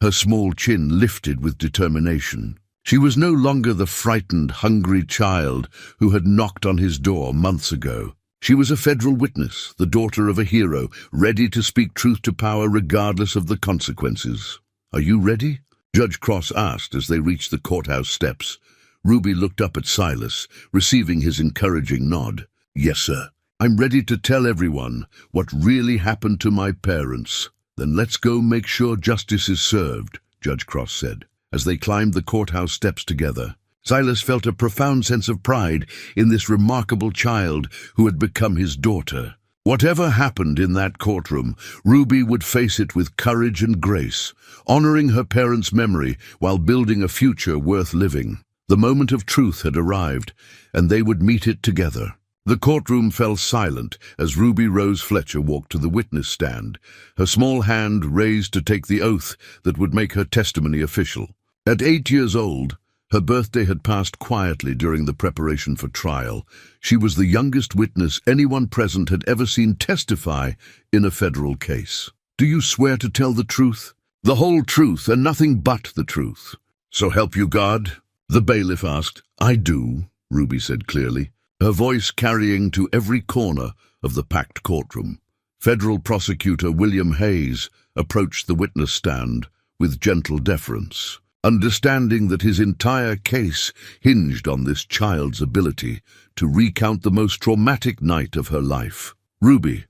her small chin lifted with determination. She was no longer the frightened, hungry child who had knocked on his door months ago. She was a federal witness, the daughter of a hero, ready to speak truth to power regardless of the consequences. Are you ready? Judge Cross asked as they reached the courthouse steps. Ruby looked up at Silas, receiving his encouraging nod. Yes, sir. I'm ready to tell everyone what really happened to my parents. Then let's go make sure justice is served, Judge Cross said, as they climbed the courthouse steps together. Silas felt a profound sense of pride in this remarkable child who had become his daughter. Whatever happened in that courtroom, Ruby would face it with courage and grace, honoring her parents' memory while building a future worth living. The moment of truth had arrived, and they would meet it together. The courtroom fell silent as Ruby Rose Fletcher walked to the witness stand, her small hand raised to take the oath that would make her testimony official. At 8 years old, her birthday had passed quietly during the preparation for trial. She was the youngest witness anyone present had ever seen testify in a federal case. Do you swear to tell the truth? The whole truth and nothing but the truth. So help you God? The bailiff asked. "I do," Ruby said clearly, her voice carrying to every corner of the packed courtroom. Federal Prosecutor William Hayes approached the witness stand with gentle deference, understanding that his entire case hinged on this child's ability to recount the most traumatic night of her life. "Ruby,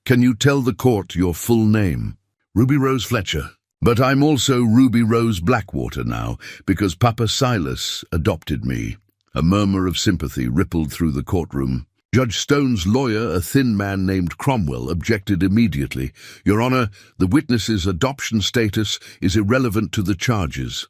can you tell the court your full name?" "Ruby Rose Fletcher. But I'm also Ruby Rose Blackwater now, because Papa Silas adopted me." A murmur of sympathy rippled through the courtroom. Judge Stone's lawyer, a thin man named Cromwell, objected immediately. "Your Honor, the witness's adoption status is irrelevant to the charges."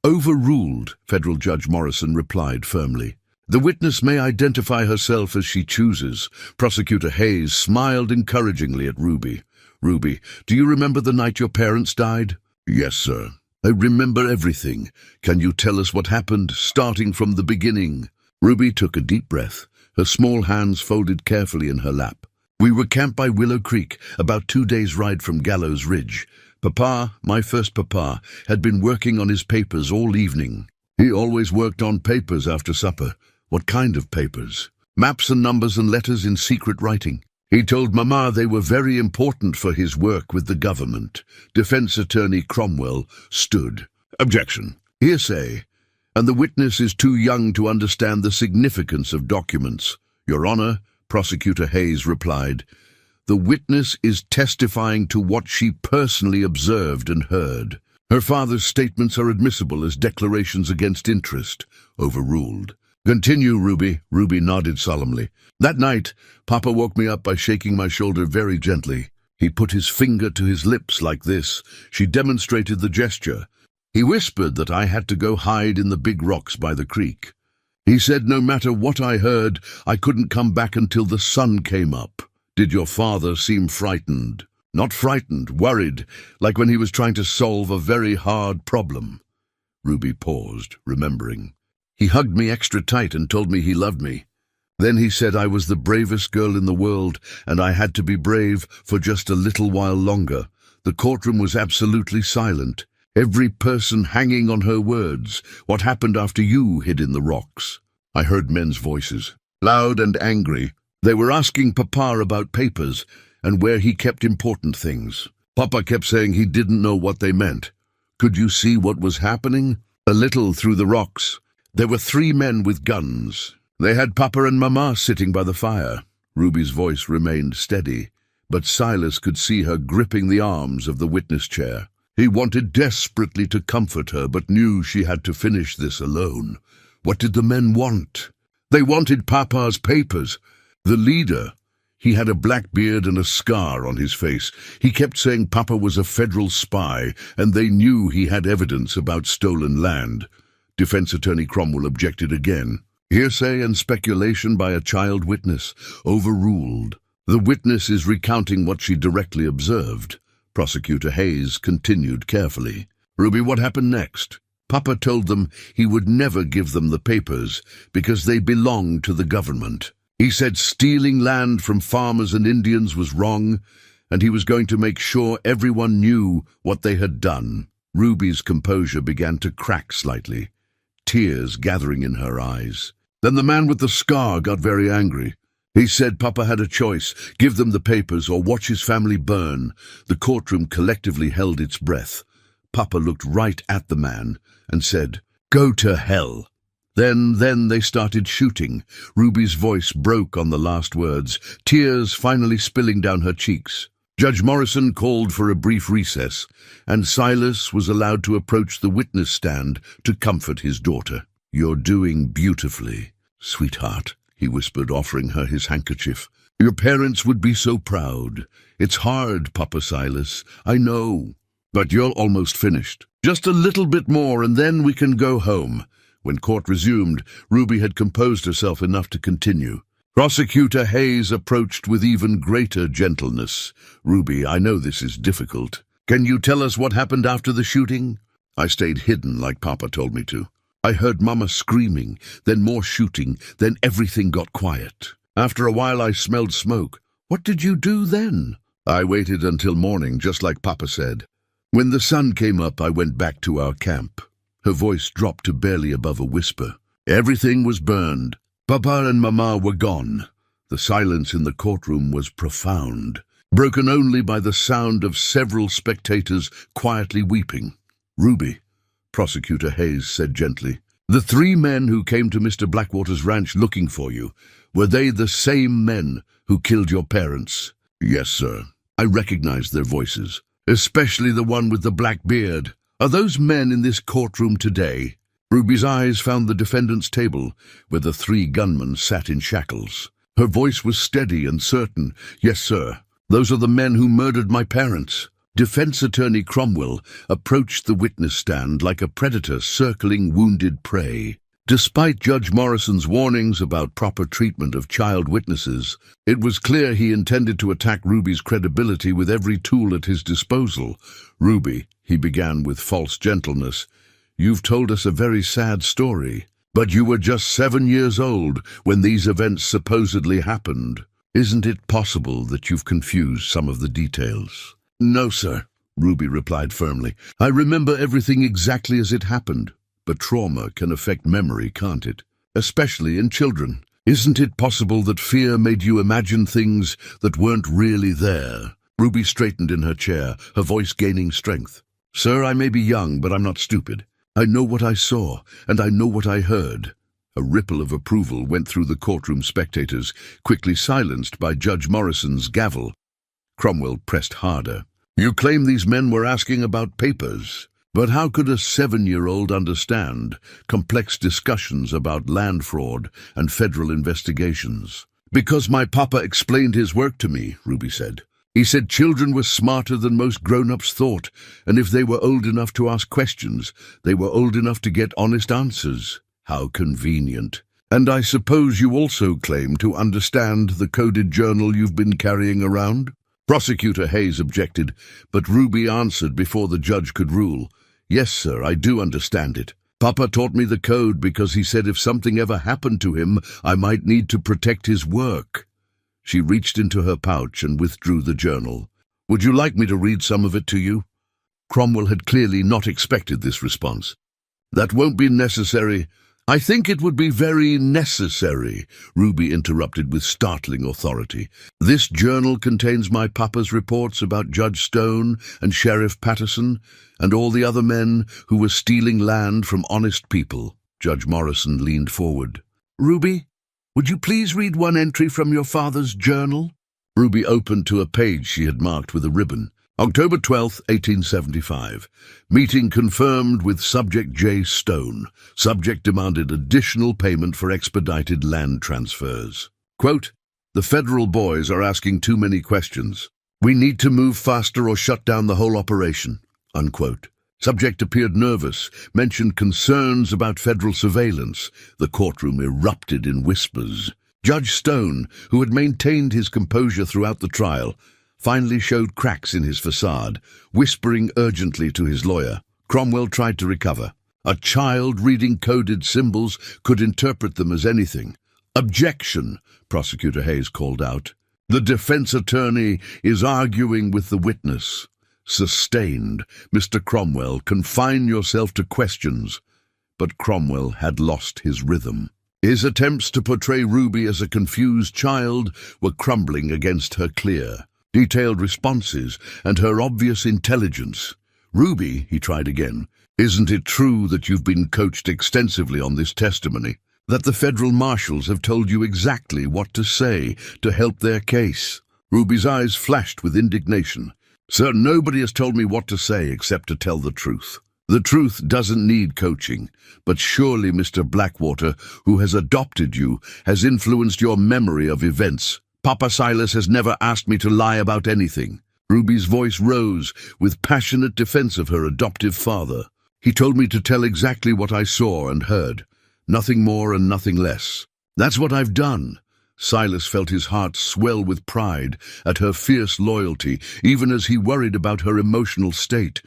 "Overruled," Federal Judge Morrison replied firmly. "The witness may identify herself as she chooses." Prosecutor Hayes smiled encouragingly at Ruby. "Ruby, do you remember the night your parents died?" "Yes, sir. I remember everything. Can you tell us what happened, starting from the beginning?" Ruby took a deep breath, her small hands folded carefully in her lap. "We were camped by Willow Creek, about 2 days' ride from Gallows Ridge. Papa, my first papa, had been working on his papers all evening. He always worked on papers after supper." "What kind of papers?" "Maps and numbers and letters in secret writing. He told Mama they were very important for his work with the government." Defense Attorney Cromwell stood. "Objection. Hearsay. And the witness is too young to understand the significance of documents." "Your Honor," Prosecutor Hayes replied, "the witness is testifying to what she personally observed and heard. Her father's statements are admissible as declarations against interest." Overruled. "Continue, Ruby." Ruby nodded solemnly. "That night, Papa woke me up by shaking my shoulder very gently. He put his finger to his lips like this." She demonstrated the gesture. "He whispered that I had to go hide in the big rocks by the creek. He said no matter what I heard, I couldn't come back until the sun came up." "Did your father seem frightened?" "Not frightened, worried, like when he was trying to solve a very hard problem." Ruby paused, remembering. "He hugged me extra tight and told me he loved me. Then he said I was the bravest girl in the world, and I had to be brave for just a little while longer." The courtroom was absolutely silent, every person hanging on her words. "What happened after you hid in the rocks?" I heard men's voices, loud and angry. They were asking Papa about papers and where he kept important things. Papa kept saying he didn't know what they meant. "Could you see what was happening?" "A little through the rocks. There were 3 men with guns. They had Papa and Mama sitting by the fire." Ruby's voice remained steady, but Silas could see her gripping the arms of the witness chair. He wanted desperately to comfort her, but knew she had to finish this alone. What did the men want? They wanted Papa's papers. The leader, he had a black beard and a scar on his face. He kept saying Papa was a federal spy, and they knew he had evidence about stolen land. Defense Attorney Cromwell objected again. "Hearsay and speculation by a child witness. Overruled. The witness is recounting what she directly observed." Prosecutor Hayes continued carefully. "Ruby, what happened next?" "Papa told them he would never give them the papers because they belonged to the government. He said stealing land from farmers and Indians was wrong, and he was going to make sure everyone knew what they had done." Ruby's composure began to crack slightly, tears gathering in her eyes. "Then the man with the scar got very angry. He said Papa had a choice, give them the papers or watch his family burn." The courtroom collectively held its breath. Papa looked right at the man and said, "Go to hell." Then they started shooting. Ruby's voice broke on the last words, tears finally spilling down her cheeks. Judge Morrison called for a brief recess, and Silas was allowed to approach the witness stand to comfort his daughter. "You're doing beautifully, sweetheart," he whispered, offering her his handkerchief. "Your parents would be so proud. It's hard, Papa Silas, I know. But you're almost finished. Just a little bit more and then we can go home." When court resumed, Ruby had composed herself enough to continue. Prosecutor Hayes approached with even greater gentleness. "Ruby, I know this is difficult. Can you tell us what happened after the shooting?" "I stayed hidden like Papa told me to. I heard Mama screaming, then more shooting, then everything got quiet. After a while I smelled smoke." "What did you do then?" "I waited until morning, just like Papa said. When the sun came up, I went back to our camp." Her voice dropped to barely above a whisper. Everything was burned. Papa and Mama were gone. The silence in the courtroom was profound, broken only by the sound of several spectators quietly weeping. "Ruby," Prosecutor Hayes said gently, "the 3 men who came to Mr. Blackwater's ranch looking for you, were they the same men who killed your parents?" "Yes, sir. I recognized their voices, especially the one with the black beard. Are those men in this courtroom today?" Ruby's eyes found the defendant's table, where the 3 gunmen sat in shackles. Her voice was steady and certain. "Yes, sir. Those are the men who murdered my parents." Defense attorney Cromwell approached the witness stand like a predator circling wounded prey. Despite Judge Morrison's warnings about proper treatment of child witnesses, it was clear he intended to attack Ruby's credibility with every tool at his disposal. "Ruby," he began with false gentleness, "you've told us a very sad story, but you were just 7 years old when these events supposedly happened. Isn't it possible that you've confused some of the details?" "No, sir," Ruby replied firmly. "I remember everything exactly as it happened. But trauma can affect memory, can't it? Especially in children. Isn't it possible that fear made you imagine things that weren't really there?" Ruby straightened in her chair, her voice gaining strength. "Sir, I may be young, but I'm not stupid. I know what I saw, and I know what I heard." A ripple of approval went through the courtroom spectators, quickly silenced by Judge Morrison's gavel. Cromwell pressed harder. "You claim these men were asking about papers. But how could a 7-year-old understand complex discussions about land fraud and federal investigations?" "Because my papa explained his work to me," Ruby said. "He said children were smarter than most grown-ups thought, and if they were old enough to ask questions, they were old enough to get honest answers." "How convenient. And I suppose you also claim to understand the coded journal you've been carrying around?" Prosecutor Hayes objected, but Ruby answered before the judge could rule. "Yes, sir, I do understand it. Papa taught me the code because he said if something ever happened to him, I might need to protect his work." She reached into her pouch and withdrew the journal. "Would you like me to read some of it to you?" Cromwell had clearly not expected this response. "That won't be necessary." "I think it would be very necessary," Ruby interrupted with startling authority. "This journal contains my papa's reports about Judge Stone and Sheriff Patterson and all the other men who were stealing land from honest people." Judge Morrison leaned forward. "Ruby, would you please read one entry from your father's journal?" Ruby opened to a page she had marked with a ribbon. October 12, 1875. Meeting confirmed with Subject J. Stone. Subject demanded additional payment for expedited land transfers. Quote, "The federal boys are asking too many questions. We need to move faster or shut down the whole operation." Unquote. Subject appeared nervous, mentioned concerns about federal surveillance. The courtroom erupted in whispers. Judge Stone, who had maintained his composure throughout the trial, finally showed cracks in his facade, whispering urgently to his lawyer. Cromwell tried to recover. A child reading coded symbols could interpret them as anything. "Objection," Prosecutor Hayes called out. "The defense attorney is arguing with the witness." Sustained. "Mr. Cromwell, confine yourself to questions." But Cromwell had lost his rhythm. His attempts to portray Ruby as a confused child were crumbling against her clear, detailed responses and her obvious intelligence. "Ruby," he tried again, "isn't it true that you've been coached extensively on this testimony? That the federal marshals have told you exactly what to say to help their case?" Ruby's eyes flashed with indignation. "Sir, nobody has told me what to say except to tell the truth. The truth doesn't need coaching, but surely Mr. Blackwater, who has adopted you, has influenced your memory of events. Papa Silas has never asked me to lie about anything." Ruby's voice rose with passionate defense of her adoptive father. "He told me to tell exactly what I saw and heard, nothing more and nothing less. That's what I've done." Silas felt his heart swell with pride at her fierce loyalty, even as he worried about her emotional state.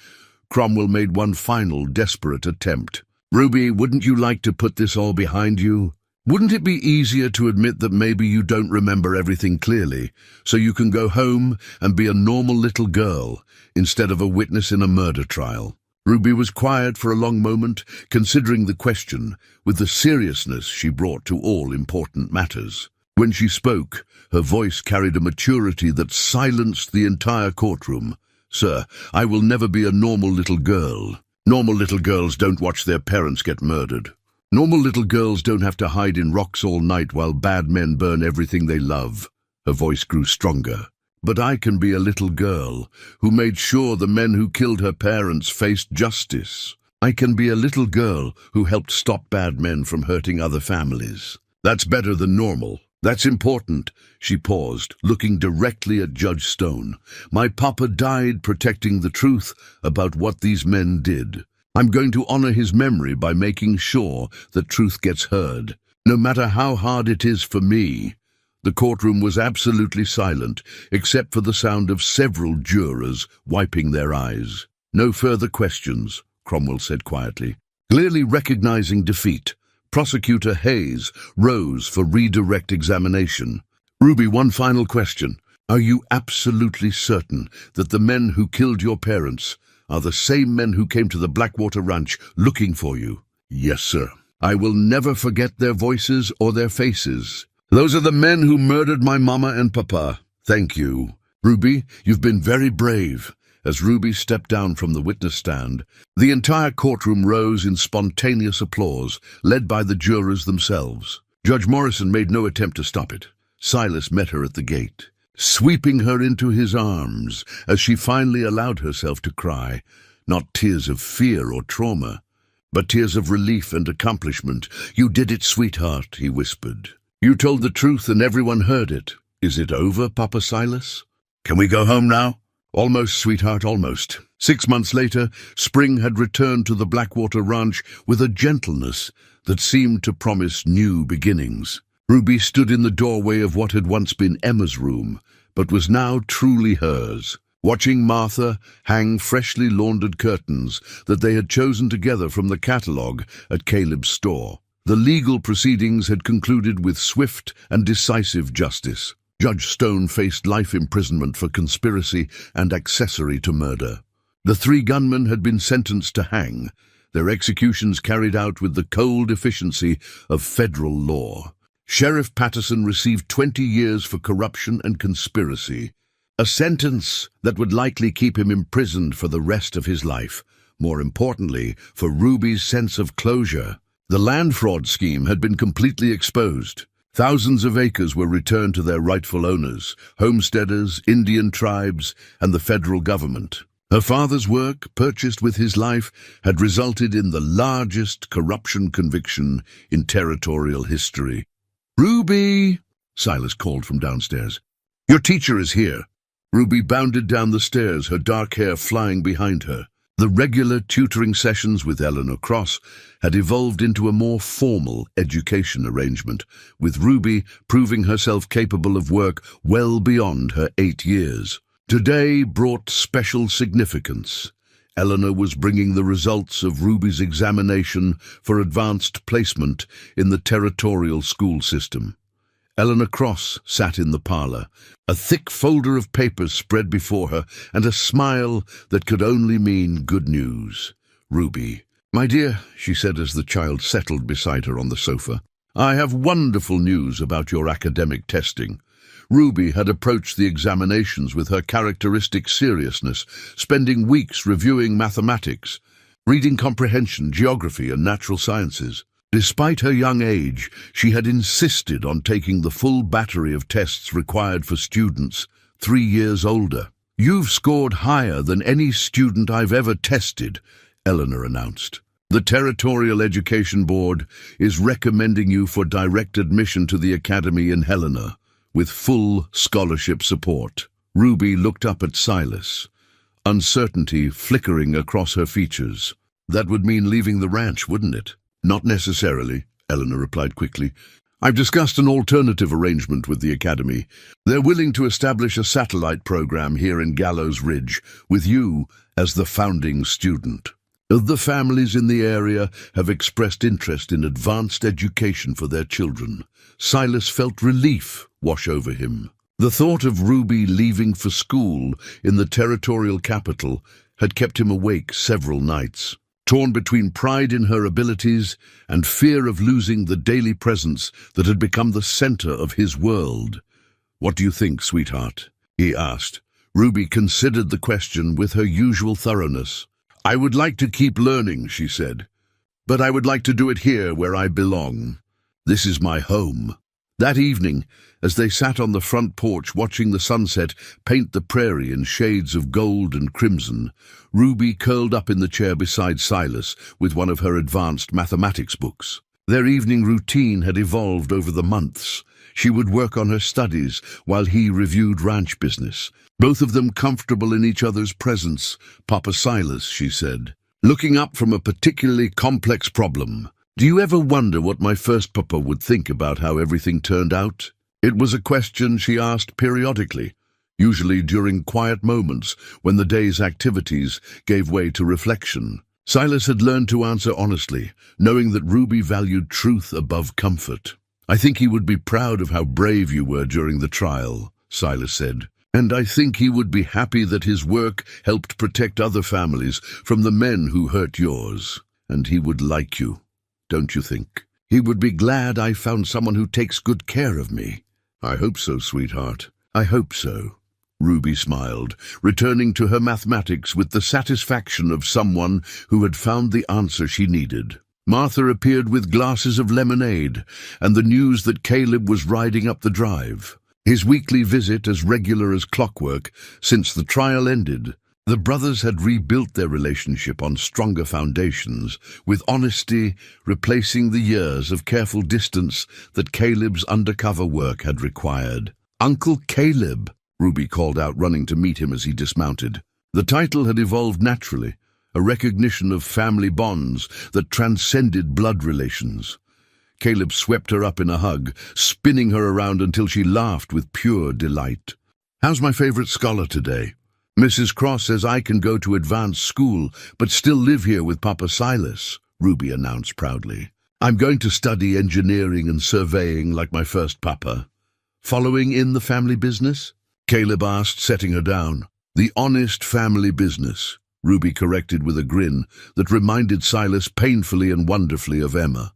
Cromwell made one final desperate attempt. "Ruby, wouldn't you like to put this all behind you? Wouldn't it be easier to admit that maybe you don't remember everything clearly, so you can go home and be a normal little girl instead of a witness in a murder trial?" Ruby was quiet for a long moment, considering the question with the seriousness she brought to all important matters. When she spoke, her voice carried a maturity that silenced the entire courtroom. "Sir, I will never be a normal little girl. Normal little girls don't watch their parents get murdered. Normal little girls don't have to hide in rocks all night while bad men burn everything they love." Her voice grew stronger. "But I can be a little girl who made sure the men who killed her parents faced justice. I can be a little girl who helped stop bad men from hurting other families. That's better than normal. That's important." She paused, looking directly at Judge Stone. "My papa died protecting the truth about what these men did. I'm going to honor his memory by making sure that truth gets heard, no matter how hard it is for me." The courtroom was absolutely silent, except for the sound of several jurors wiping their eyes. "No further questions," Cromwell said quietly. Clearly recognizing defeat, Prosecutor Hayes rose for redirect examination. "Ruby, one final question. Are you absolutely certain that the men who killed your parents are the same men who came to the Blackwater Ranch looking for you?" "Yes, sir. I will never forget their voices or their faces. Those are the men who murdered my mama and papa. Thank you. Ruby, you've been very brave." As Ruby stepped down from the witness stand, the entire courtroom rose in spontaneous applause, led by the jurors themselves. Judge Morrison made no attempt to stop it. Silas met her at the gate, sweeping her into his arms as she finally allowed herself to cry, not tears of fear or trauma, but tears of relief and accomplishment. "You did it, sweetheart," he whispered. "You told the truth and everyone heard it. Is it over, Papa Silas? Can we go home now?" "Almost, sweetheart, almost." 6 months later, spring had returned to the Blackwater Ranch with a gentleness that seemed to promise new beginnings. Ruby stood in the doorway of what had once been Emma's room, but was now truly hers, watching Martha hang freshly laundered curtains that they had chosen together from the catalogue at Caleb's store. The legal proceedings had concluded with swift and decisive justice. Judge Stone faced life imprisonment for conspiracy and accessory to murder. The 3 gunmen had been sentenced to hang, their executions carried out with the cold efficiency of federal law. Sheriff Patterson received 20 years for corruption and conspiracy, a sentence that would likely keep him imprisoned for the rest of his life. More importantly, for Ruby's sense of closure, the land fraud scheme had been completely exposed. Thousands of acres were returned to their rightful owners, homesteaders, Indian tribes, and the federal government. Her father's work, purchased with his life, had resulted in the largest corruption conviction in territorial history. "Ruby!" Silas called from downstairs. "Your teacher is here." Ruby bounded down the stairs, her dark hair flying behind her. The regular tutoring sessions with Eleanor Cross had evolved into a more formal education arrangement, with Ruby proving herself capable of work well beyond her 8 years. Today brought special significance. Eleanor was bringing the results of Ruby's examination for advanced placement in the territorial school system. Eleanor Cross sat in the parlor, a thick folder of papers spread before her, and a smile that could only mean good news. "Ruby, my dear," she said as the child settled beside her on the sofa, "I have wonderful news about your academic testing." Ruby had approached the examinations with her characteristic seriousness, spending weeks reviewing mathematics, reading comprehension, geography, and natural sciences. Despite her young age, she had insisted on taking the full battery of tests required for students 3 years older. "You've scored higher than any student I've ever tested," Eleanor announced. "The Territorial Education Board is recommending you for direct admission to the Academy in Helena, with full scholarship support." Ruby looked up at Silas, uncertainty flickering across her features. "That would mean leaving the ranch, wouldn't it?" "Not necessarily," Eleanor replied quickly. "I've discussed an alternative arrangement with the Academy. They're willing to establish a satellite program here in Gallows Ridge, with you as the founding student. The families in the area have expressed interest in advanced education for their children." Silas felt relief wash over him. The thought of Ruby leaving for school in the territorial capital had kept him awake several nights, torn between pride in her abilities and fear of losing the daily presence that had become the center of his world. "What do you think, sweetheart?" he asked. Ruby considered the question with her usual thoroughness. "I would like to keep learning," she said, "but I would like to do it here where I belong. This is my home." That evening, as they sat on the front porch watching the sunset paint the prairie in shades of gold and crimson, Ruby curled up in the chair beside Silas with one of her advanced mathematics books. Their evening routine had evolved over the months. She would work on her studies while he reviewed ranch business, both of them comfortable in each other's presence. "Papa Silas," she said, looking up from a particularly complex problem, "do you ever wonder what my first papa would think about how everything turned out?" It was a question she asked periodically, usually during quiet moments when the day's activities gave way to reflection. Silas had learned to answer honestly, knowing that Ruby valued truth above comfort. "I think he would be proud of how brave you were during the trial," Silas said. "And I think he would be happy that his work helped protect other families from the men who hurt yours. And he would like you, don't you think? He would be glad I found someone who takes good care of me." "I hope so, sweetheart. I hope so." Ruby smiled, returning to her mathematics with the satisfaction of someone who had found the answer she needed. Martha appeared with glasses of lemonade and the news that Caleb was riding up the drive. His weekly visit as regular as clockwork since the trial ended. The brothers had rebuilt their relationship on stronger foundations, with honesty replacing the years of careful distance that Caleb's undercover work had required. "Uncle Caleb," Ruby called out, running to meet him as he dismounted. The title had evolved naturally, a recognition of family bonds that transcended blood relations. Caleb swept her up in a hug, spinning her around until she laughed with pure delight. "How's my favorite scholar today? Mrs. Cross says I can go to advanced school, but still live here with Papa Silas," Ruby announced proudly. "I'm going to study engineering and surveying like my first papa." "Following in the family business?" Caleb asked, setting her down. "The honest family business," Ruby corrected with a grin that reminded Silas painfully and wonderfully of Emma.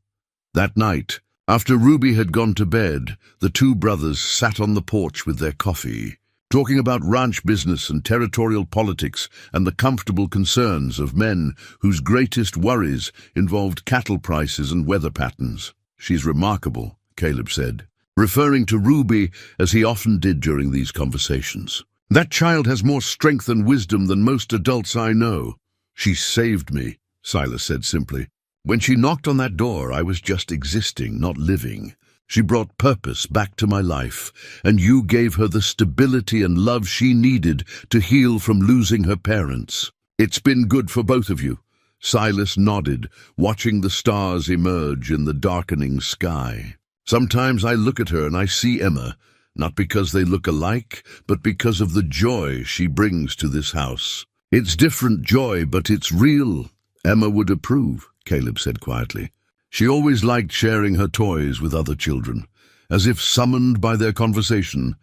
That night, after Ruby had gone to bed, the two brothers sat on the porch with their coffee, talking about ranch business and territorial politics and the comfortable concerns of men whose greatest worries involved cattle prices and weather patterns. "She's remarkable," Caleb said, referring to Ruby as he often did during these conversations. "That child has more strength and wisdom than most adults I know." "She saved me," Silas said simply. "When she knocked on that door, I was just existing, not living. She brought purpose back to my life, and you gave her the stability and love she needed to heal from losing her parents. It's been good for both of you." Silas nodded, watching the stars emerge in the darkening sky. "Sometimes I look at her and I see Emma, not because they look alike, but because of the joy she brings to this house. It's different joy, but it's real." "Emma would approve," Caleb said quietly. "She always liked sharing her toys with other children, as if summoned by their conversation."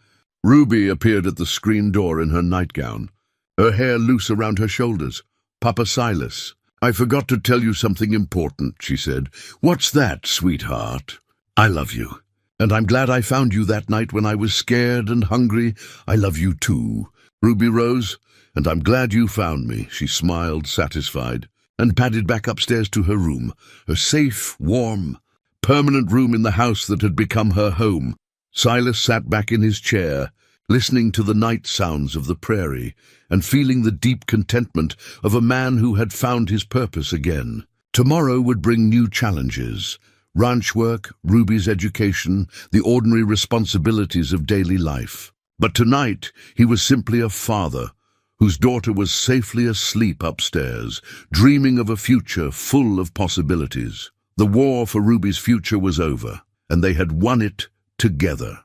Ruby appeared at the screen door in her nightgown, her hair loose around her shoulders. "Papa Silas, I forgot to tell you something important," she said. "What's that, sweetheart?" "I love you, and I'm glad I found you that night when I was scared and hungry. I love you too." Ruby rose. "And I'm glad you found me," she smiled, satisfied, and padded back upstairs to her room, her safe, warm, permanent room in the house that had become her home. Silas sat back in his chair, listening to the night sounds of the prairie and feeling the deep contentment of a man who had found his purpose again. Tomorrow would bring new challenges. Ranch work, Ruby's education, the ordinary responsibilities of daily life. But tonight he was simply a father whose daughter was safely asleep upstairs, dreaming of a future full of possibilities. The war for Ruby's future was over, and they had won it together.